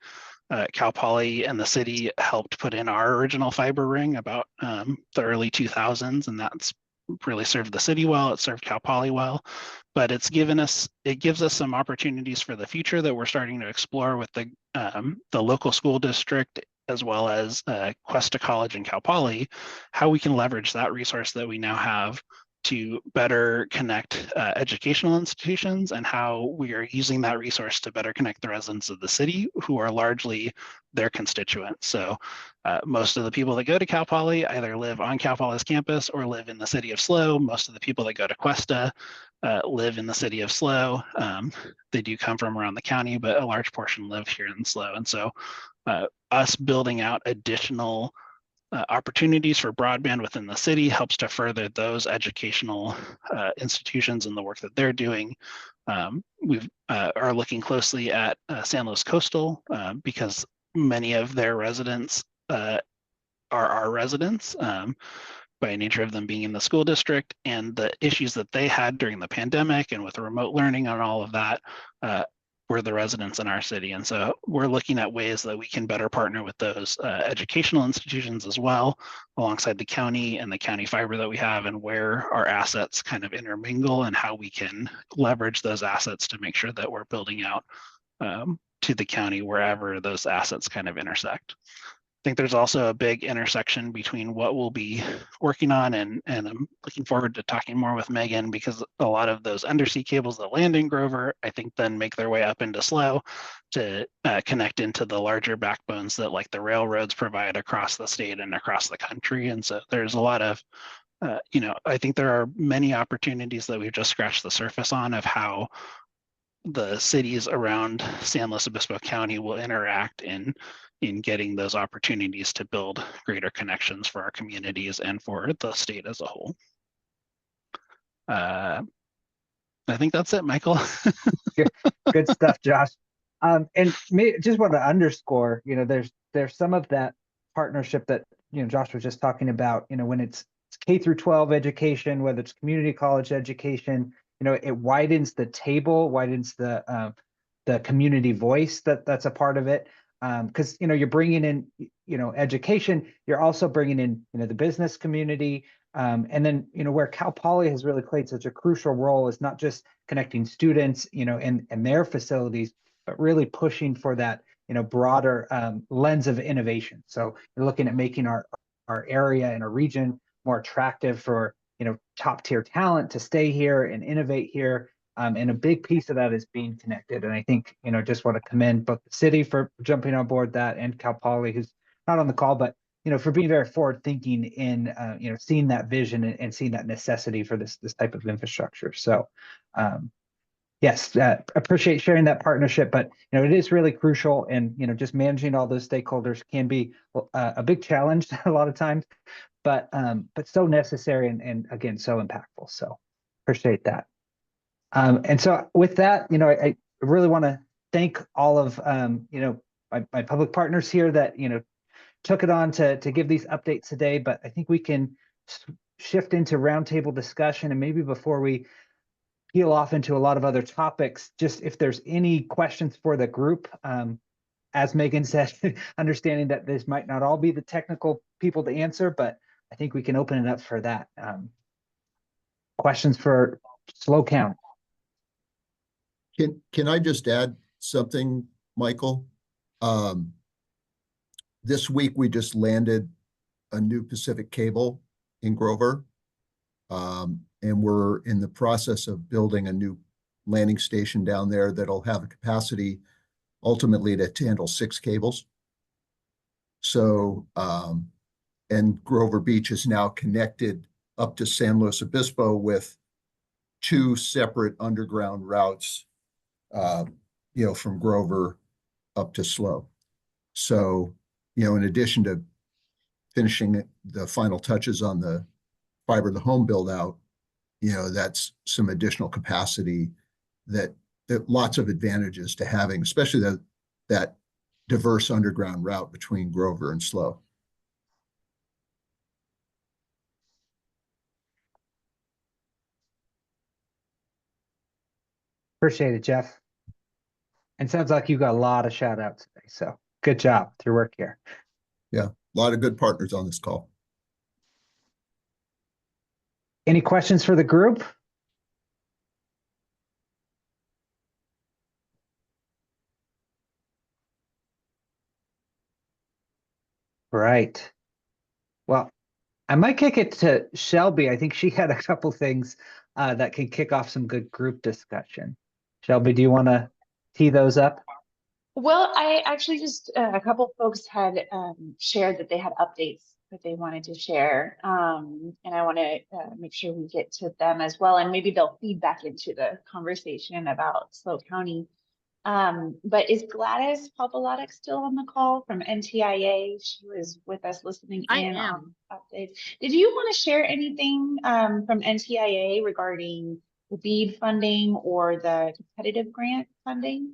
Cal Poly and the city helped put in our original fiber ring about the early 2000s, and that's really served the city well. It served Cal Poly well, but it gives us some opportunities for the future that we're starting to explore with the local school district, as well as Cuesta College and Cal Poly, how we can leverage that resource that we now have to better connect educational institutions, and how we are using that resource to better connect the residents of the city, who are largely their constituents. So most of the people that go to Cal Poly either live on Cal Poly's campus or live in the city of SLO. Most of the people that go to Cuesta live in the city of SLO. They do come from around the county, but a large portion live here in SLO. And so us building out additional opportunities for broadband within the city helps to further those educational institutions and the work that they're doing. We are looking closely at San Luis Coastal because many of their residents are our residents by nature of them being in the school district, and the issues that they had during the pandemic and with remote learning and all of that were the residents in our city. And so we're looking at ways that we can better partner with those educational institutions as well, alongside the county and the county fiber that we have, and where our assets kind of intermingle and how we can leverage those assets to make sure that we're building out to the county wherever those assets kind of intersect. think there's also a big intersection between what we'll be working on, and I'm looking forward to talking more with Megan, because a lot of those undersea cables that land in Grover, I think then make their way up into SLO to connect into the larger backbones that like the railroads provide across the state and across the country. And so there's a lot of, I think there are many opportunities that we've just scratched the surface on of how the cities around San Luis Obispo County will interact in getting those opportunities to build greater connections for our communities and for the state as a whole. I think that's it, Michael. Good stuff, Josh. And just want to underscore, there's some of that partnership that, Josh was just talking about, when it's K through 12 education, whether it's community college education, it widens the table, widens the community voice that's a part of it. Because you're bringing in education, you're also bringing in the business community, and then where Cal Poly has really played such a crucial role is not just connecting students and their facilities, but really pushing for that broader lens of innovation. So you're looking at making our area and our region more attractive for top tier talent to stay here and innovate here. And a big piece of that is being connected. And I think, just want to commend both the city for jumping on board that, and Cal Poly, who's not on the call, but, for being very forward thinking in, seeing that vision and seeing that necessity for this type of infrastructure. So, yes, appreciate sharing that partnership, but, it is really crucial, and, just managing all those stakeholders can be a big challenge a lot of times, but so necessary and again, so impactful. So appreciate that. And so with that, I really want to thank all of, my public partners here that, took it on to give these updates today, but I think we can shift into roundtable discussion. And maybe before we peel off into a lot of other topics, just if there's any questions for the group, as Megan said, understanding that this might not all be the technical people to answer, but I think we can open it up for that. Questions for SLO County. Can I just add something, Michael? This week we just landed a new Pacific cable in Grover, and we're in the process of building a new landing station down there that'll have a capacity ultimately to handle 6 cables. So, and Grover Beach is now connected up to San Luis Obispo with 2 separate underground routes, from Grover up to SLO. So, in addition to finishing the final touches on the fiber to the home build out, that's some additional capacity that lots of advantages to having, especially that diverse underground route between Grover and SLO. Appreciate it, Jeff. And sounds like you got a lot of shout outs today. So good job with your work here. Yeah, a lot of good partners on this call. Any questions for the group? Right. Well, I might kick it to Shelby. I think she had a couple things that can kick off some good group discussion. Shelby, do you want to tee those up? Well, I actually just, a couple folks had shared that they had updates that they wanted to share. And I want to make sure we get to them as well. And maybe they'll feed back into the conversation about SLO County. But is Gladys Popolotic still on the call from NTIA? She was with us listening in on updates. Did you want to share anything from NTIA regarding the BEAD funding or the competitive grant funding?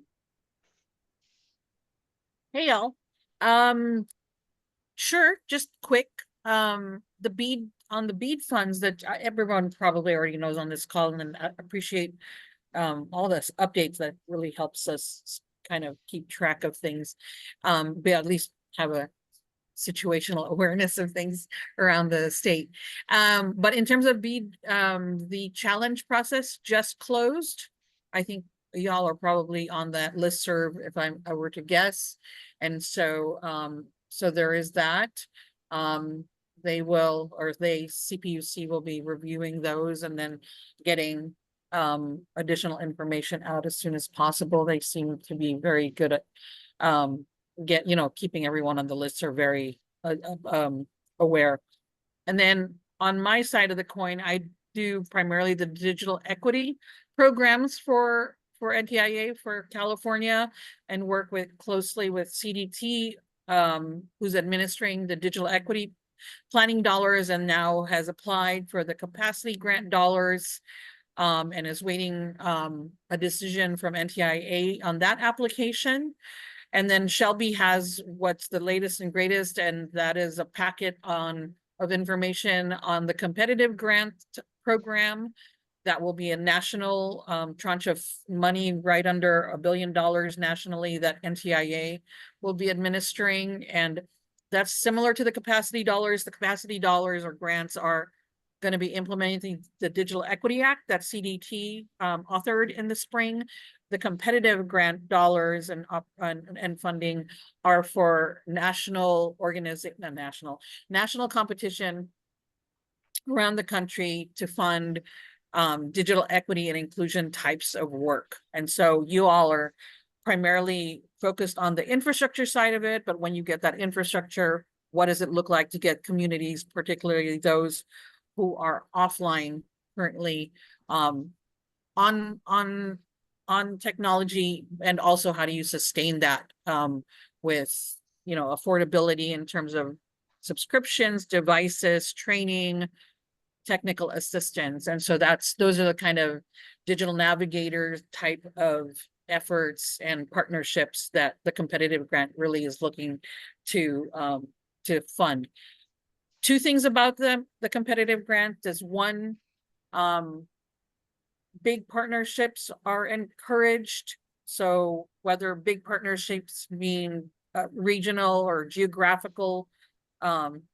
Hey y'all. Sure, just quick. The BEAD funds that everyone probably already knows on this call, and I appreciate all this updates that really helps us kind of keep track of things, but at least have a situational awareness of things around the state. But in terms of BEAD, the challenge process just closed. I think y'all are probably on that listserv if I were to guess. And so So there is that. They will, or they, CPUC will be reviewing those and then getting additional information out as soon as possible. They seem to be very good at keeping everyone on the list are very aware. And then on my side of the coin, I do primarily the digital equity programs for NTIA for California, and work closely with CDT, who's administering the digital equity planning dollars and now has applied for the capacity grant dollars, and is waiting a decision from NTIA on that application. And then Shelby has what's the latest and greatest, and that is a packet of information on the competitive grant program. That will be a national tranche of money, right under $1 billion nationally, that NTIA will be administering. And that's similar to the capacity dollars. The capacity dollars or grants are going to be implementing the Digital Equity Act that CDT authored in the spring. The competitive grant dollars and funding are for national competition around the country to fund digital equity and inclusion types of work. And so you all are primarily focused on the infrastructure side of it, but when you get that infrastructure, what does it look like to get communities, particularly those who are offline currently, on technology, and also how do you sustain that with affordability in terms of subscriptions, devices, training, technical assistance. And so those are the kind of digital navigators type of efforts and partnerships that the competitive grant really is looking to fund. Two things about the competitive grant is one, big partnerships are encouraged. So whether big partnerships mean regional or geographical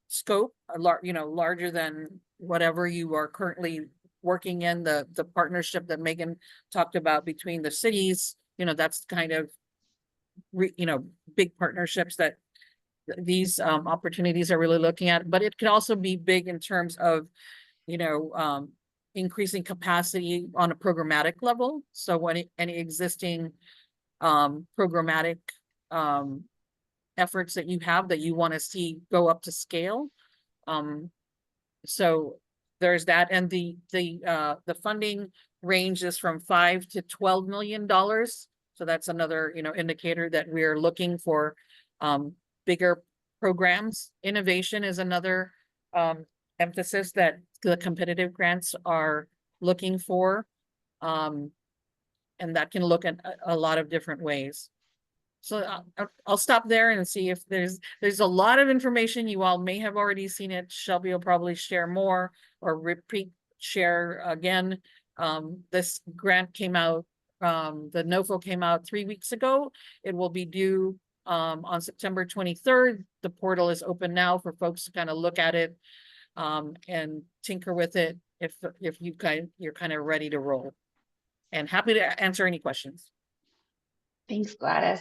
scope, larger than whatever you are currently working in, the partnership that Megan talked about between the cities, that's kind of big partnerships that these opportunities are really looking at. But it could also be big in terms of increasing capacity on a programmatic level. So when any existing programmatic efforts that you have that you want to see go up to scale. So there's that, and the funding ranges from $5 to $12 million. So that's another indicator that we're looking for bigger programs. Innovation is another emphasis that the competitive grants are looking for, and that can look at a lot of different ways. So I'll stop there and see if there's a lot of information. You all may have already seen it. Shelby will probably share more or share again. This grant came out, the NOFO came out 3 weeks ago. It will be due on September 23rd. The portal is open now for folks to kind of look at it and tinker with it if you're kind of ready to roll. And happy to answer any questions. Thanks, Gladys.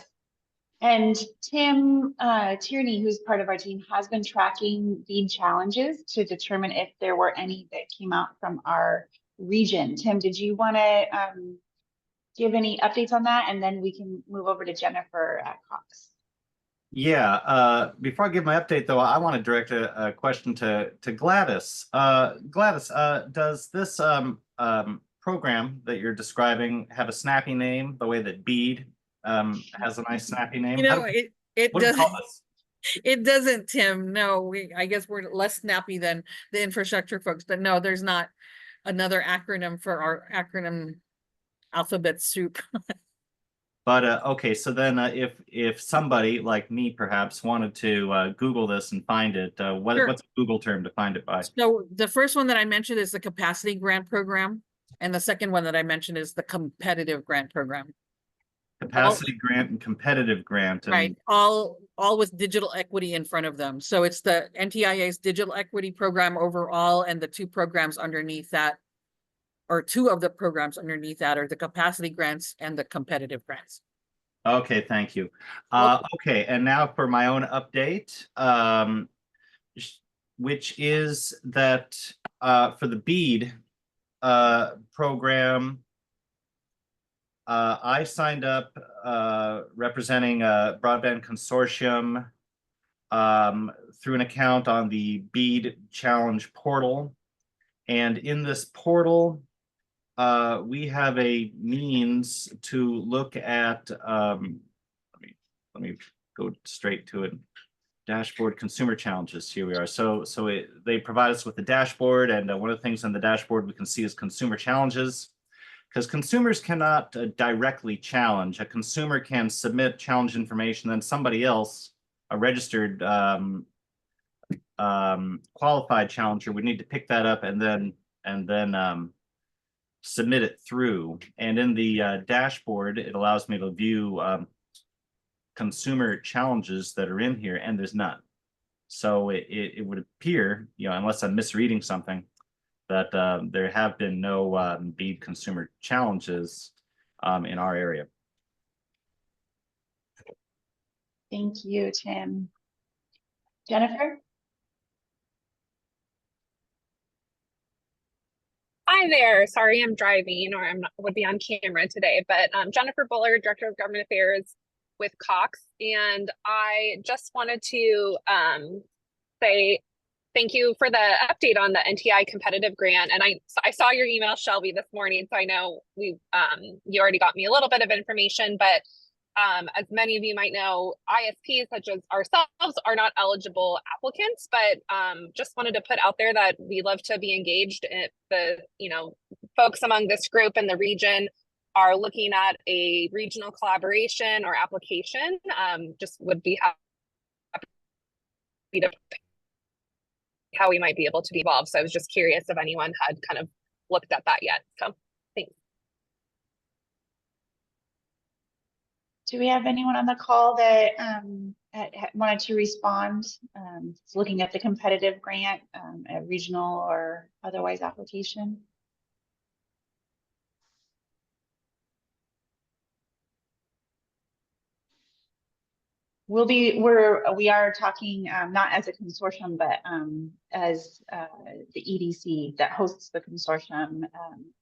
And Tim Tierney, who's part of our team, has been tracking BEAD challenges to determine if there were any that came out from our region. Tim, did you want to give any updates on that? And then we can move over to Jennifer at Cox. Yeah, before I give my update though, I want to direct a question to Gladys. Gladys, does this program that you're describing have a snappy name the way that BEAD has a nice snappy name? It doesn't. It doesn't, Tim. No, I guess we're less snappy than the infrastructure folks, but no, there's not another acronym for our acronym alphabet soup. But okay, so then if somebody like me perhaps wanted to Google this and find it, Sure. What's a Google term to find it by? So the first one that I mentioned is the capacity grant program, and the second one that I mentioned is the competitive grant program. Capacity grant and competitive grant. And right, all with digital equity in front of them. So it's the NTIA's digital equity program overall, and the two programs underneath that, or two of the programs underneath that, are the capacity grants and the competitive grants. Okay, thank you. Okay, and now for my own update, which is that for the BEAD program, I signed up representing a broadband consortium through an account on the BEAD Challenge portal. And in this portal, we have a means to look at, let me go straight to it. Dashboard consumer challenges. Here we are. So they provide us with the dashboard, and one of the things on the dashboard we can see is consumer challenges, because consumers cannot directly challenge. A consumer can submit challenge information, then somebody else, a registered qualified challenger, would need to pick that up and then submit it through. And in the dashboard, it allows me to view consumer challenges that are in here, and there's none. So it would appear, unless I'm misreading something, that there have been no BEAD consumer challenges in our area. Thank you, Tim. Jennifer? Hi there. Sorry, I'm driving, or would be on camera today, but Jennifer Buller, Director of Government Affairs with Cox, and I just wanted to say thank you for the update on the NTI competitive grant. And I saw your email, Shelby, this morning, so I know you already got me a little bit of information, but as many of you might know, ISPs such as ourselves are not eligible applicants, but just wanted to put out there that we love to be engaged. In the folks among this group in the region are looking at a regional collaboration or application. Just would be happy to how we might be able to be involved. So I was just curious if anyone had kind of looked at that yet. So thanks. Do we have anyone on the call that wanted to respond? Looking at the competitive grant, a regional or otherwise application? We are talking not as a consortium, but as the EDC that hosts the consortium.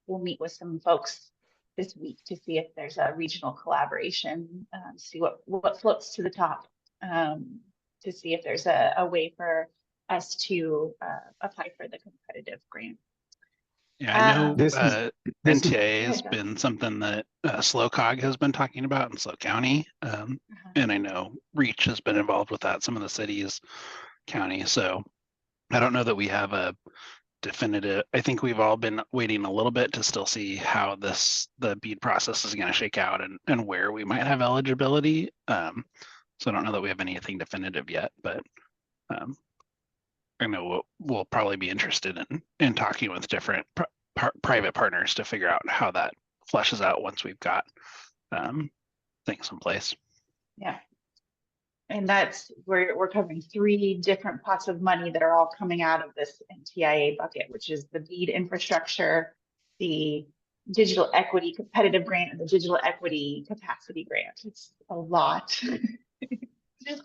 We'll meet with some folks this week to see if there's a regional collaboration, see what floats to the top, to see if there's a way for us to apply for the competitive grant. Yeah, I know NTA has go. been something that SlowCog has been talking about in SLO County. And I know Reach has been involved with that, some of the cities, county. So I don't know that we have a definitive. I think we've all been waiting a little bit to still see how the BEAD process is going to shake out and where we might have eligibility. So I don't know that we have anything definitive yet, but I know we'll probably be interested in talking with different private partners to figure out how that fleshes out once we've got things in place. Yeah. And that's we're covering 3 different pots of money that are all coming out of this NTIA bucket, which is the BEAD infrastructure, the digital equity competitive grant, and the digital equity capacity grant. It's a lot, which is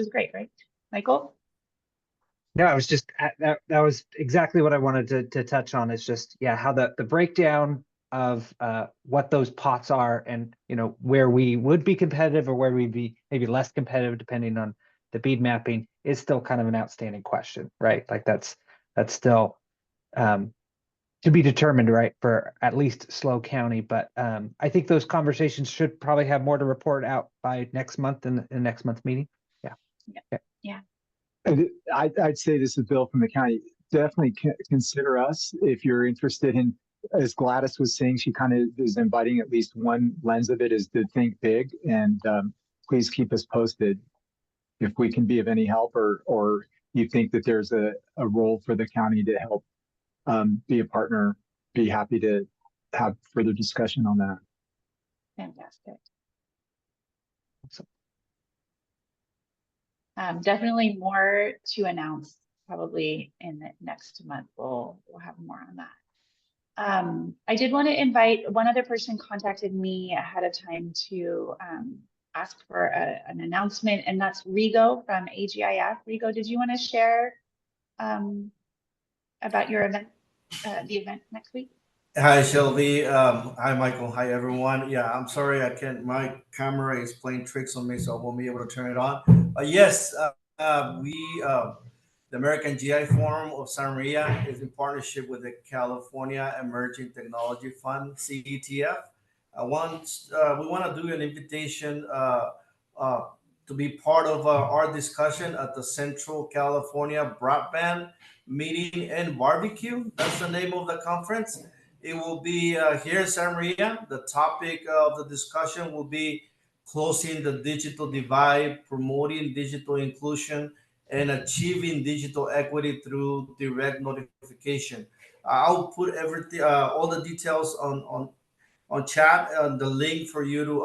great, right? Michael? No, I was just that was exactly what I wanted to touch on. Is just how the breakdown of what those pots are, and where we would be competitive or where we'd be maybe less competitive depending on the BEAD mapping is still kind of an outstanding question, right? Like that's still to be determined, right, for at least SLO County. But I think those conversations should probably have more to report out by next month in the next month's meeting. Yeah. And I'd say, this is Bill from the county. Definitely consider us if you're interested in, as Gladys was saying, she kind of is inviting at least one lens of it is to think big, and please keep us posted if we can be of any help, or you think that there's a role for the county to help be a partner. Be happy to have further discussion on that. Fantastic. Definitely more to announce probably in the next month. We'll have more on that. I did want to invite, one other person contacted me ahead of time to ask for an announcement, and that's Rigo from AGIF. Rigo, did you want to share about your event, the event next week? Hi, Shelby. Hi, Michael. Hi, everyone. Yeah, I'm sorry I can't. My camera is playing tricks on me, so I won't be able to turn it on. Yes, the American GI Forum of Santa Maria is in partnership with the California Emerging Technology Fund (CETF). We want to do an invitation uh, to be part of our discussion at the Central California Broadband Meeting and Barbecue. That's the name of the conference. It will be here in Santa Maria. The topic of the discussion will be closing the digital divide, promoting digital inclusion, and achieving digital equity through direct notification. I'll put everything, all the details on chat, the link for you to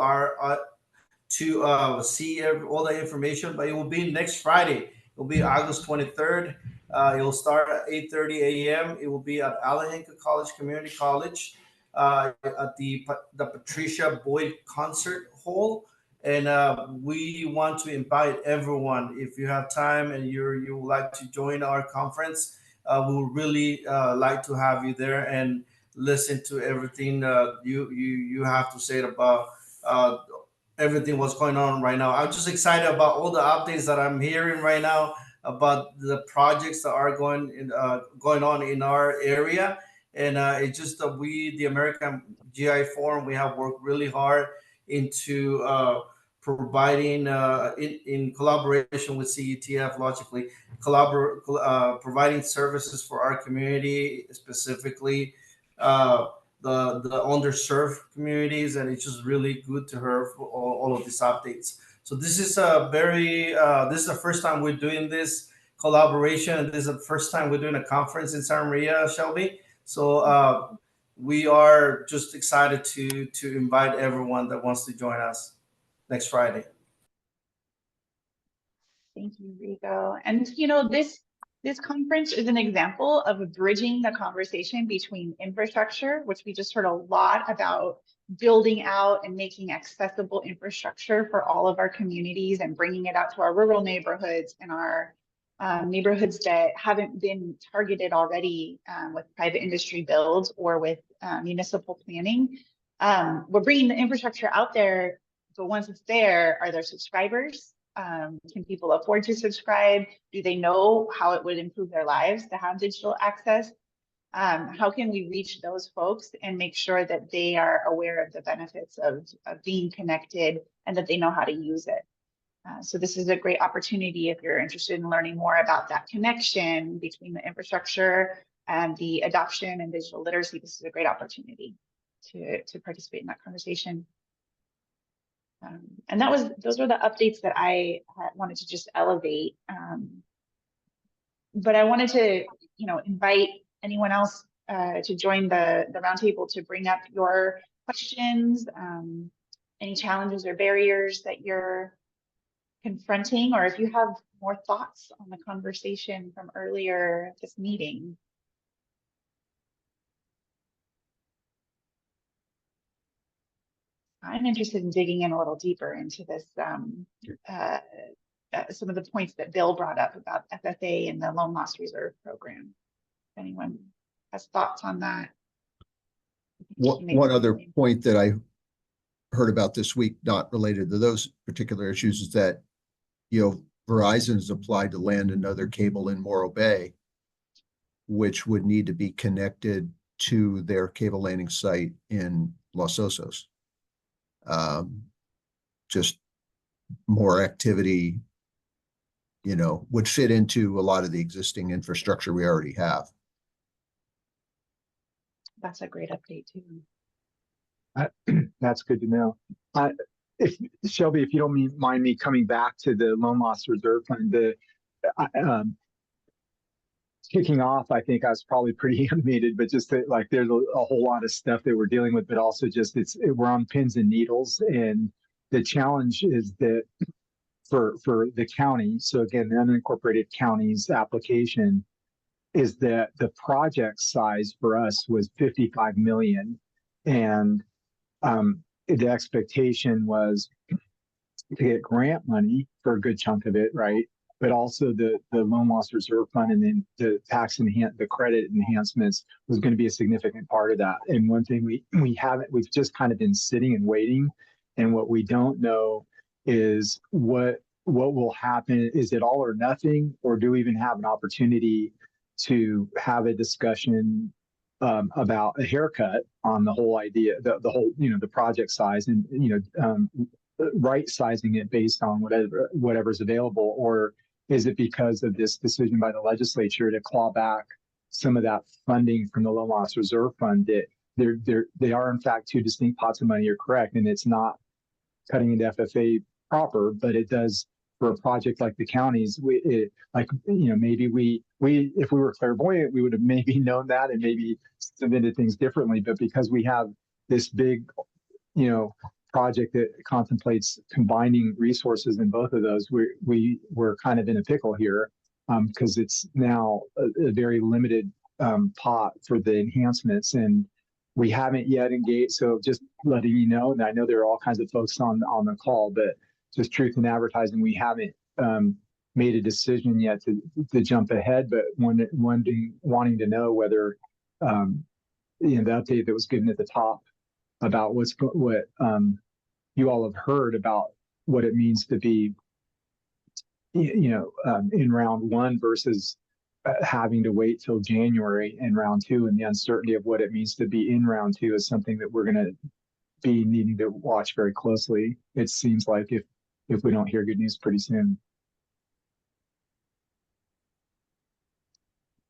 see all the information. But it will be next Friday. It will be August 23rd. It will start at 8:30 a.m. It will be at Alahinka College Community College at the Patricia Boyd Concert Hall. And we want to invite everyone. If you have time and you would like to join our conference, we would really like to have you there and listen to everything you have to say about everything what's going on right now. I'm just excited about all the updates that I'm hearing right now about the projects that are going on in our area. And it's just that the American GI Forum, we have worked really hard into providing in collaboration with CETF, logically, providing services for our community, specifically the underserved communities, and it's just really good to hear for all of these updates. So this is this is the first time we're doing this collaboration, and this is the first time we're doing a conference in Santa Maria, Shelby. So we are just excited to invite everyone that wants to join us next Friday. Thank you, Rigo. And you know, this conference is an example of bridging the conversation between infrastructure, which we just heard a lot about, building out and making accessible infrastructure for all of our communities and bringing it out to our rural neighborhoods and our neighborhoods that haven't been targeted already with private industry builds or with municipal planning. We're bringing the infrastructure out there, but once it's there, are there subscribers? Can people afford to subscribe? Do they know how it would improve their lives to have digital access? How can we reach those folks and make sure that they are aware of the benefits of being connected and that they know how to use it? So this is a great opportunity if you're interested in learning more about that connection between the infrastructure and the adoption and digital literacy. This is a great opportunity to participate in that conversation. And those were the updates that I wanted to just elevate. But I wanted to, invite anyone else to join the roundtable to bring up your questions, any challenges or barriers that you're confronting, or if you have more thoughts on the conversation from earlier this meeting. I'm interested in digging in a little deeper into this, some of the points that Bill brought up about FFA and the loan loss reserve program. If anyone has thoughts on that. One other point that I heard about this week, not related to those particular issues, is that, Verizon has applied to land another cable in Morro Bay, which would need to be connected to their cable landing site in Los Osos. Just more activity, would fit into a lot of the existing infrastructure we already have. That's a great update too. That's good to know. Shelby, if you don't mind me coming back to the loan loss reserve fund, kicking off, I think I was probably pretty animated, but just that, like, there's a whole lot of stuff that we're dealing with, but also just we're on pins and needles. And the challenge is that for the county, so again, the unincorporated counties application, is that the project size for us was 55 million. And the expectation was to get grant money for a good chunk of it, right? But also the loan loss reserve fund and then the the credit enhancements was going to be a significant part of that. And one thing we've just kind of been sitting and waiting. And what we don't know is what will happen. Is it all or nothing, or do we even have an opportunity to have a discussion about a haircut on the whole idea, the whole, the project size, and right sizing it based on whatever's available? Or is it because of this decision by the legislature to claw back some of that funding from the loan loss reserve fund? That they are in fact two distinct pots of money. You're correct, and it's not cutting into FFA proper, but it does for a project like the counties. Maybe we if we were clairvoyant, we would have maybe known that and maybe submitted things differently. But because we have this big, project that contemplates combining resources in both of those, we're kind of in a pickle here, because it's now a very limited pot for the enhancements, and we haven't yet engaged. So just letting you know, and I know there are all kinds of folks on the call, but just truth in advertising, we haven't made a decision yet to jump ahead, but wanting to know whether the update that was given at the top about what you all have heard about what it means to be, in round one versus having to wait till January in round two, and the uncertainty of what it means to be in round two is something that we're going to be needing to watch very closely. It seems like if we don't hear good news pretty soon.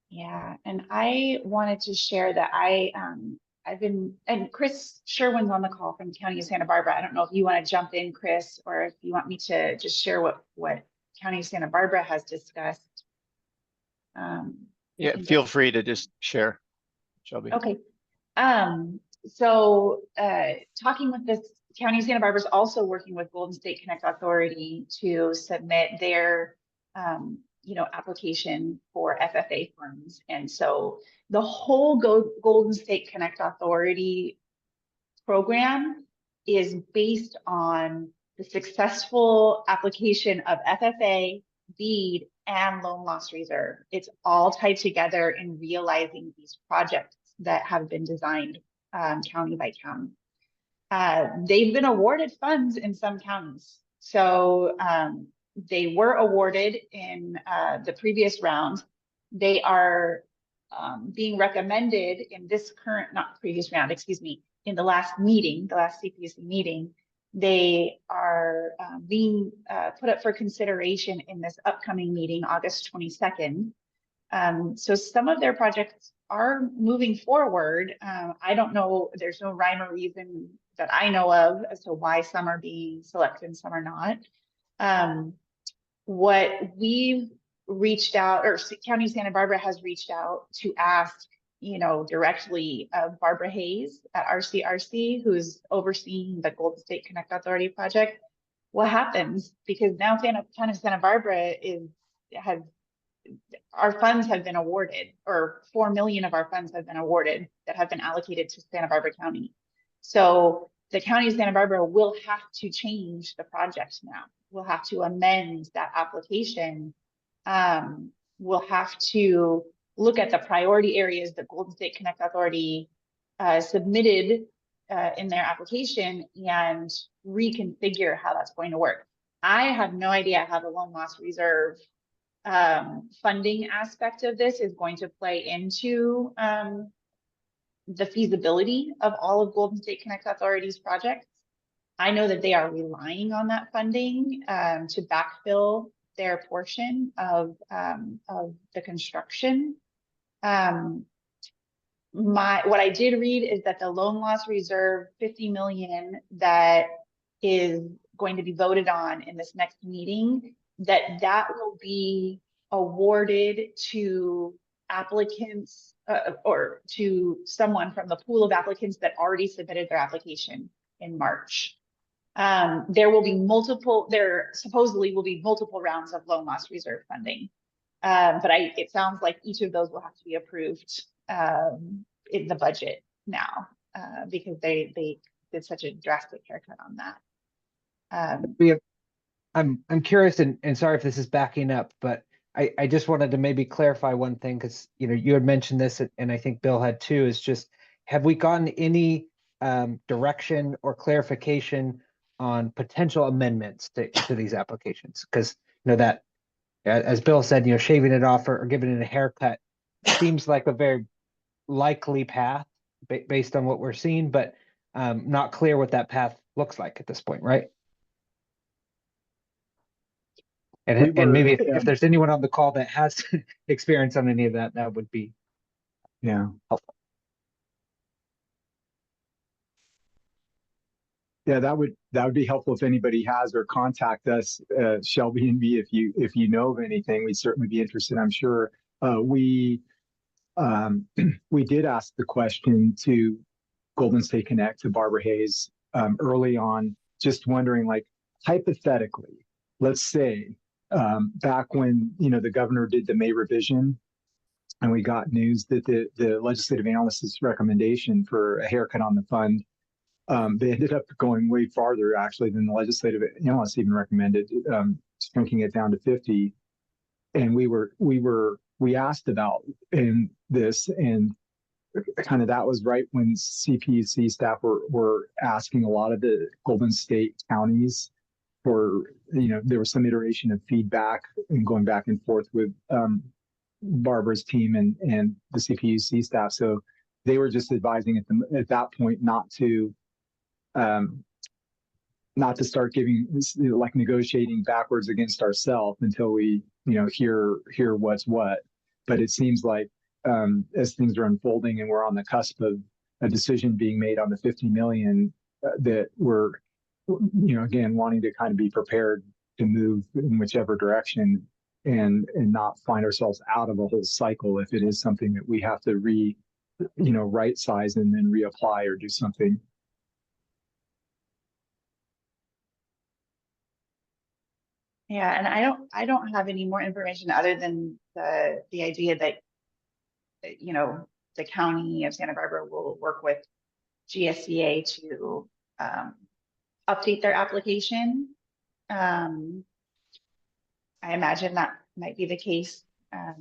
Yeah, and I wanted to share that and Chris Sherwin's on the call from the County of Santa Barbara. I don't know if you want to jump in, Chris, or if you want me to just share what County of Santa Barbara has discussed. Yeah, feel free to just share, Shelby. Okay. So talking with this, County of Santa Barbara is also working with Golden State Connect Authority to submit their application for FFA funds. And so the whole Golden State Connect Authority program is based on the successful application of FFA, BEAD, and loan loss reserve. It's all tied together in realizing these projects that have been designed county by county. They've been awarded funds in some counties. So they were awarded in the previous round. They are being recommended in this not previous round, excuse me, in the last meeting, the last CPC meeting. They are being put up for consideration in this upcoming meeting, August 22nd. So some of their projects are moving forward. I don't know, there's no rhyme or reason that I know of as to why some are being selected and some are not. What we've reached out, or County of Santa Barbara has reached out to ask, directly of Barbara Hayes at RCRC, who's overseeing the Golden State Connect Authority project, what happens? Because now County of Santa Barbara our funds have been awarded, or 4 million of our funds have been awarded that have been allocated to Santa Barbara County. So the County of Santa Barbara will have to change the project now. We'll have to amend that application. We'll have to look at the priority areas that Golden State Connect Authority submitted in their application and reconfigure how that's going to work. I have no idea how the loan loss reserve funding aspect of this is going to play into the feasibility of all of Golden State Connect Authority's projects. I know that they are relying on that funding to backfill their portion of the construction. What I did read is that the loan loss reserve, 50 million, that is going to be voted on in this next meeting, that will be awarded to applicants or to someone from the pool of applicants that already submitted their application in March. There supposedly will be multiple rounds of loan loss reserve funding. But it sounds like each of those will have to be approved in the budget now because they did such a drastic haircut on that. I'm curious, and sorry if this is backing up, but I just wanted to maybe clarify one thing, because you had mentioned this, and I think Bill had too, is just, have we gotten any direction or clarification on potential amendments to these applications? Because that, as Bill said, shaving it off or giving it a haircut seems like a very likely path based on what we're seeing, but not clear what that path looks like at this point, right? And maybe if there's anyone on the call that has experience on any of that, that would be helpful. Yeah, that would be helpful if anybody has, or contact us, Shelby and me, if you know of anything. We'd certainly be interested. I'm sure we did ask the question to Golden State Connect, to Barbara Hayes, early on, just wondering, like, hypothetically, let's say back when the governor did the May revision, and we got news that the legislative analyst's recommendation for a haircut on the fund, they ended up going way farther actually than the legislative analysts even recommended, shrinking it down to 50. And we asked about in this, and kind of that was right when CPC staff were asking a lot of the Golden State counties for, there was some iteration of feedback and going back and forth with Barbara's team and the CPUC staff. So they were just advising at that point not to start giving, like, negotiating backwards against ourselves until we hear what's what. But it seems like as things are unfolding and we're on the cusp of a decision being made on the 50 million, that we're again wanting to kind of be prepared to move in whichever direction, and not find ourselves out of a whole cycle if it is something that we have to right size and then reapply or do something. Yeah, and I don't have any more information other than the idea that the county of Santa Barbara will work with GSCA to update their application. I imagine that might be the case,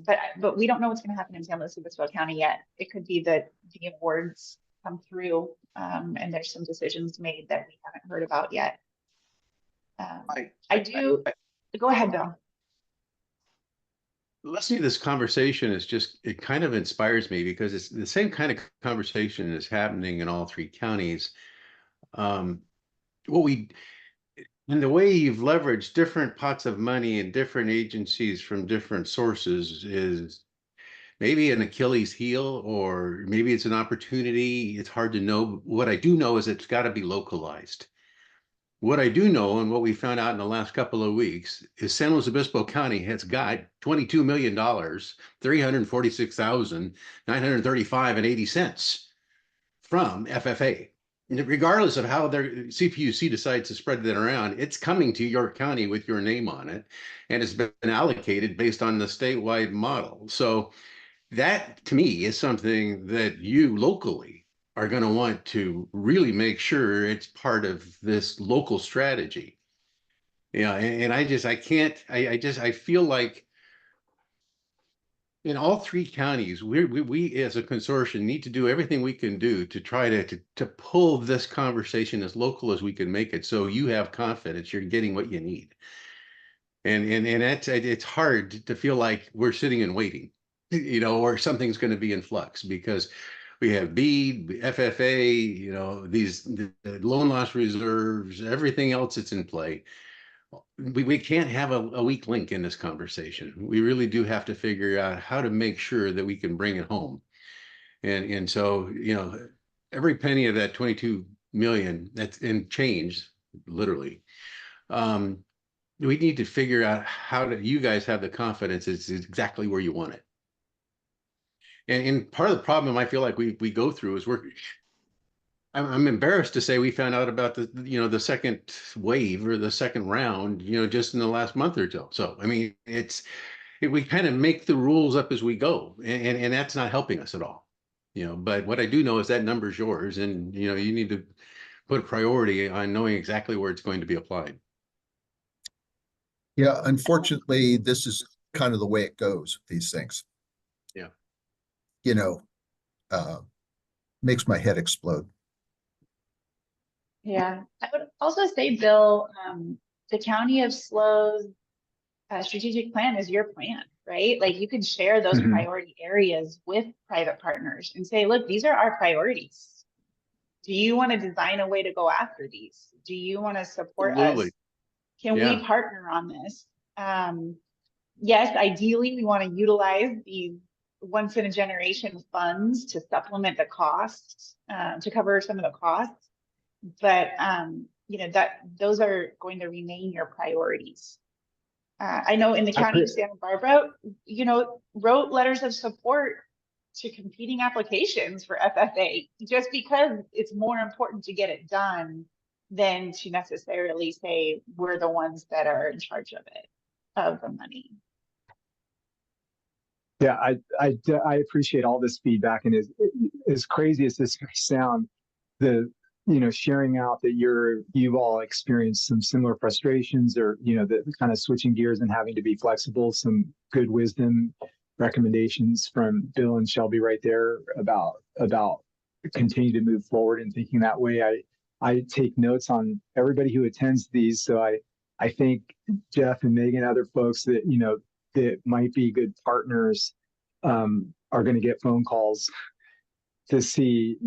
but we don't know what's going to happen in San Luis Obispo County yet. It could be that the awards come through and there's some decisions made that we haven't heard about yet. Go ahead, Bill. Listening to this conversation it kind of inspires me, because it's the same kind of conversation is happening in all three counties. And the way you've leveraged different pots of money and different agencies from different sources is maybe an Achilles heel, or maybe it's an opportunity. It's hard to know. What I do know is it's got to be localized. What I do know, and what we found out in the last couple of weeks, is San Luis Obispo County has got $22 million, $346,935.80 from FFA. And regardless of how their CPUC decides to spread that around, it's coming to your county with your name on it, and it's been allocated based on the statewide model. So that, to me, is something that you locally are going to want to really make sure it's part of this local strategy. Yeah, and I feel like in all three counties, we as a consortium need to do everything we can do to try to pull this conversation as local as we can make it, so you have confidence you're getting what you need. And it's hard to feel like we're sitting and waiting, or something's going to be in flux, because we have BEAD, FFA, the loan loss reserves, everything else that's in play. We can't have a weak link in this conversation. We really do have to figure out how to make sure that we can bring it home. And so, every penny of that 22 million that's in change, literally, we need to figure out how you guys have the confidence it's exactly where you want it. And part of the problem I feel like we go through is I'm embarrassed to say we found out about the second wave or the second round, just in the last month or so. So, I mean, we kind of make the rules up as we go, and that's not helping us at all. But what I do know is that number's yours, and you need to put a priority on knowing exactly where it's going to be applied. Yeah, unfortunately, this is kind of the way it goes, these things. Yeah. You know, makes my head explode. Yeah, I would also say, Bill, the County of SLO's strategic plan is your plan, right? Like you could share those Mhm. priority areas with private partners and say, look, these are our priorities. Do you want to design a way to go after these? Do you want to support Absolutely. us? Can Yeah. we partner on this? Yes, ideally, we want to utilize these once in a generation funds to supplement the costs, to cover some of the costs. But you know, that those are going to remain your priorities. I know in the county of Santa Barbara, you know, wrote letters of support to competing applications for FFA just because it's more important to get it done than to necessarily say we're the ones that are in charge of it, of the money. Yeah, I appreciate all this feedback, and as crazy as this may sound, the sharing out that you've all experienced some similar frustrations, or the kind of switching gears and having to be flexible, some good wisdom recommendations from Bill and Shelby right there about continue to move forward and thinking that way. I take notes on everybody who attends these, so I think Jeff and Megan, other folks that that might be good partners, are going to get phone calls to see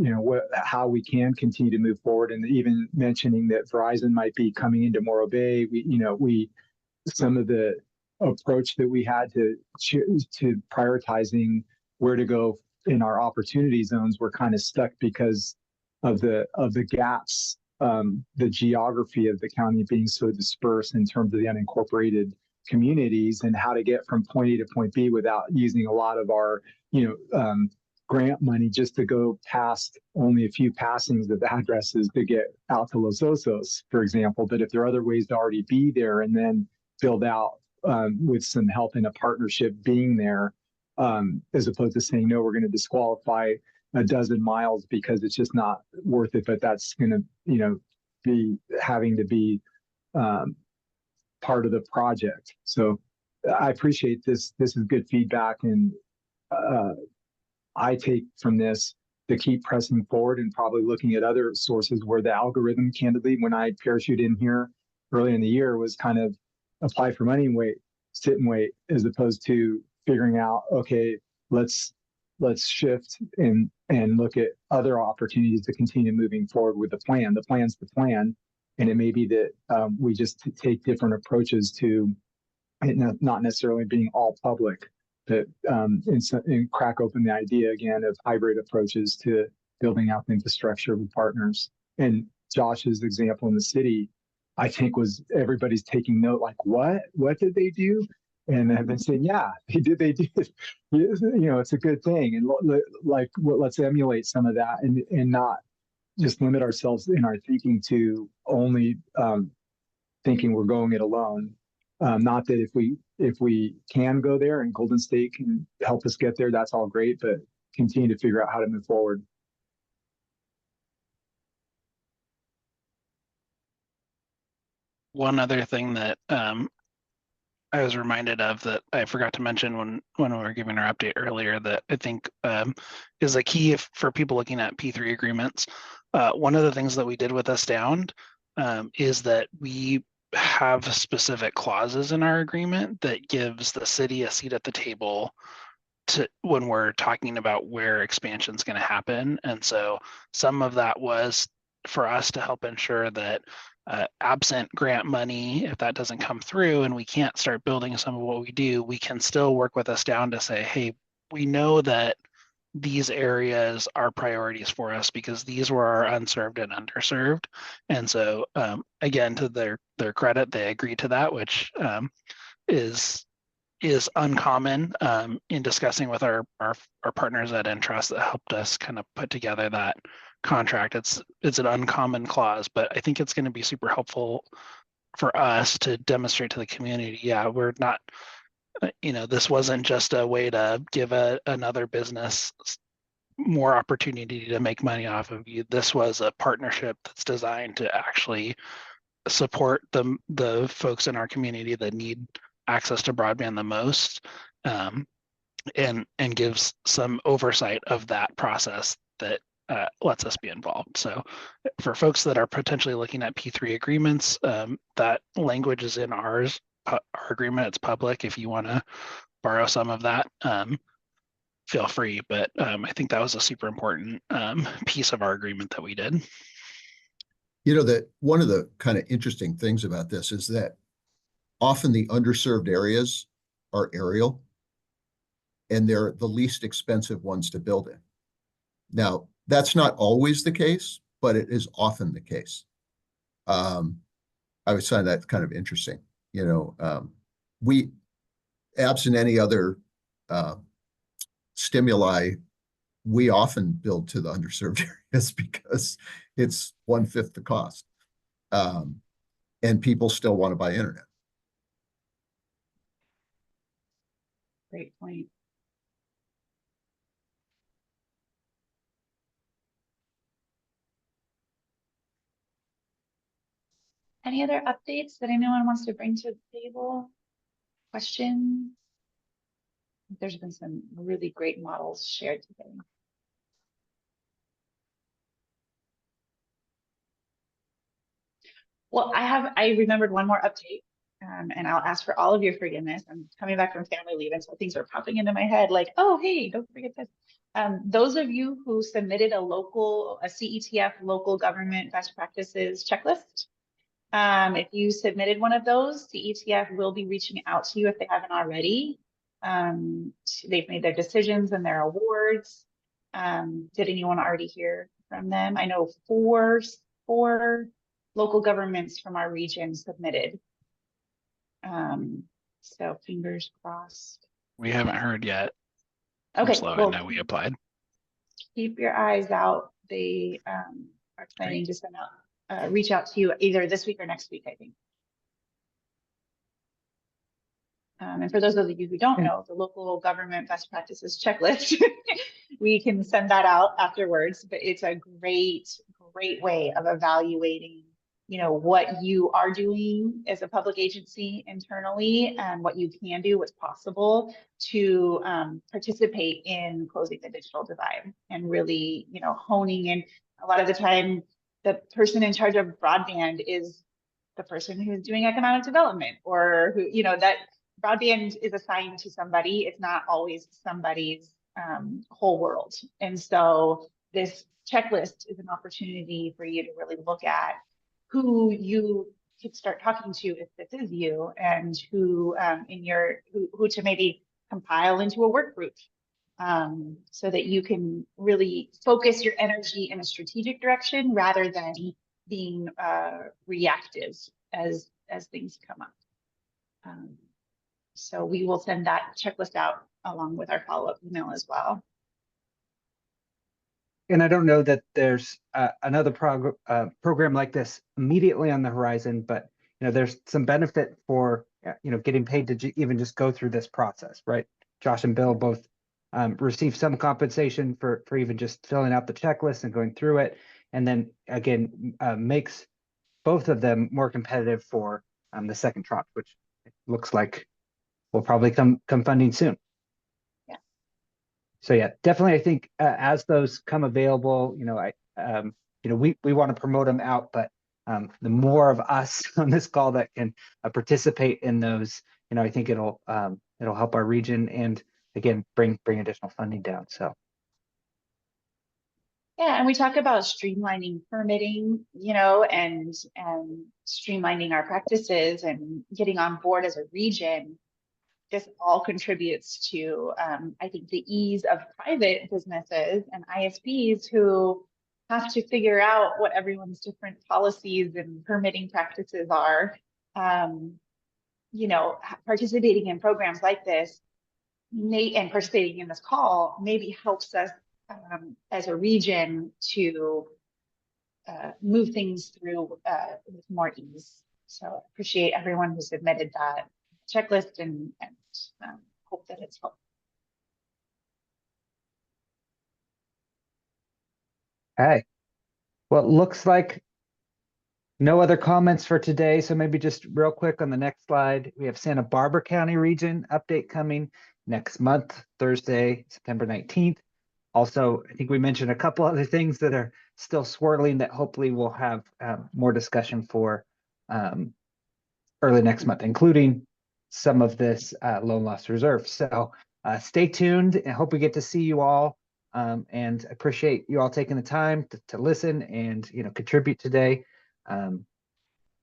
how we can continue to move forward, and even mentioning that Verizon might be coming into Morro Bay. We some of the approach that we had to prioritizing where to go in our opportunity zones were kind of stuck because of the gaps, the geography of the county being so dispersed in terms of the unincorporated communities, and how to get from point A to point B without using a lot of our grant money just to go past only a few passings of addresses to get out to Los Osos, for example. But if there are other ways to already be there and then build out with some help in a partnership being there, as opposed to saying, no, we're going to disqualify a dozen miles because it's just not worth it, but that's going to, be having to be part of the project. So I appreciate this. This is good feedback, and I take from this to keep pressing forward and probably looking at other sources where the algorithm, candidly, when I parachute in here early in the year, was kind of apply for money and wait, sit and wait, as opposed to figuring out, okay, let's shift and look at other opportunities to continue moving forward with the plan. The plan's the plan, and it may be that we just take different approaches to it, not necessarily being all public. That and crack open the idea again of hybrid approaches to building out the infrastructure with partners. And Josh's example in the city, I think, was everybody's taking note, like, what did they do? And I've been saying, yeah, they did. It's a good thing. And let's emulate some of that, and not just limit ourselves in our thinking to only thinking we're going it alone. Not that if we can go there and Golden State can help us get there, that's all great, but continue to figure out how to move forward. One other thing that I was reminded of that I forgot to mention when we were giving our update earlier, that I think is a key for people looking at P3 agreements. One of the things that we did with Astound is that we have specific clauses in our agreement that gives the city a seat at the table to when we're talking about where expansion is going to happen. And so some of that was for us to help ensure that absent grant money, if that doesn't come through and we can't start building some of what we do, we can still work with Astound to say, hey, we know that these areas are priorities for us because these were our unserved and underserved. And so again, to their credit, they agreed to that, which is uncommon in discussing with our partners at Entrust that helped us kind of put together that contract. It's an uncommon clause, but I think it's going to be super helpful for us to demonstrate to the community, yeah, we're not, this wasn't just a way to give another business more opportunity to make money off of you. This was a partnership that's designed to actually support the folks in our community that need access to broadband the most, and gives some oversight of that process that lets us be involved. So for folks that are potentially looking at P3 agreements, that language is in our agreement. It's public. If you want to borrow some of that, feel free. But I think that was a super important piece of our agreement that we did. You know, that one of the kind of interesting things about this is that often the underserved areas are aerial, and they're the least expensive ones to build in. Now, that's not always the case, but it is often the case. I would find that kind of interesting. You know, we, absent any other stimuli, we often build to the underserved areas because it's 1/5 the cost. And people still want to buy internet. Great point. Any other updates that anyone wants to bring to the table? Questions? There's been some really great models shared today. Well, I remembered one more update, and I'll ask for all of your forgiveness. I'm coming back from family leave, and so things are popping into my head like, oh, hey, don't forget this. Those of you who submitted a CETF local government best practices checklist, if you submitted one of those, CETF will be reaching out to you if they haven't already. They've made their decisions and their awards. Did anyone already hear from them? I know four local governments from our region submitted. So fingers crossed. We haven't heard yet. Okay, I know we applied. Keep your eyes out. They are planning to send out, reach out to you either this week or next week, I think. And for those of you who don't know, the local government best practices checklist, we can send that out afterwards, but it's a great way of evaluating, you know, what you are doing as a public agency internally and what you can do, what's possible to participate in closing the digital divide and really, you know, honing in. A lot of the time, the person in charge of broadband is the person who's doing economic development, or who, you know, that broadband is assigned to somebody. It's not always somebody's whole world. And so this checklist is an opportunity for you to really look at who you could start talking to if this is you, and who who to maybe compile into a work group, so that you can really focus your energy in a strategic direction rather than being reactive as things come up. So we will send that checklist out along with our follow-up email as well. And I don't know that there's another program like this immediately on the horizon, but you know, there's some benefit for getting paid to even just go through this process, right? Josh and Bill both receive some compensation for even just filling out the checklist and going through it, and then again makes both of them more competitive for the second tranche, which looks like will probably come funding soon. So yeah, definitely. I think as those come available, we want to promote them out, but the more of us on this call that can participate in those, I think it'll help our region and again bring additional funding down. So yeah, and we talk about streamlining permitting, and streamlining our practices and getting on board as a region. This all contributes to, I think, the ease of private businesses and ISPs who have to figure out what everyone's different policies and permitting practices are. Participating in programs like this and participating in this call maybe helps us as a region to move things through with more ease. So I appreciate everyone who submitted that checklist and hope that it's helpful. Okay. Well, it looks like No other comments for today, so maybe just real quick on the next slide, we have Santa Barbara County Region update coming next month, Thursday, September 19th. Also, I think we mentioned a couple other things that are still swirling that hopefully we'll have more discussion for early next month, including some of this loan loss reserve. So stay tuned and hope we get to see you all, and appreciate you all taking the time to listen and contribute today.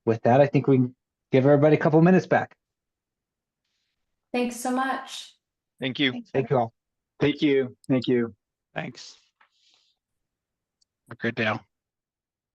With that, I think we can give everybody a couple minutes back. Thanks so much. Thank you. Thank you all. Thank you. Thank you. Thanks. Have a great day. All.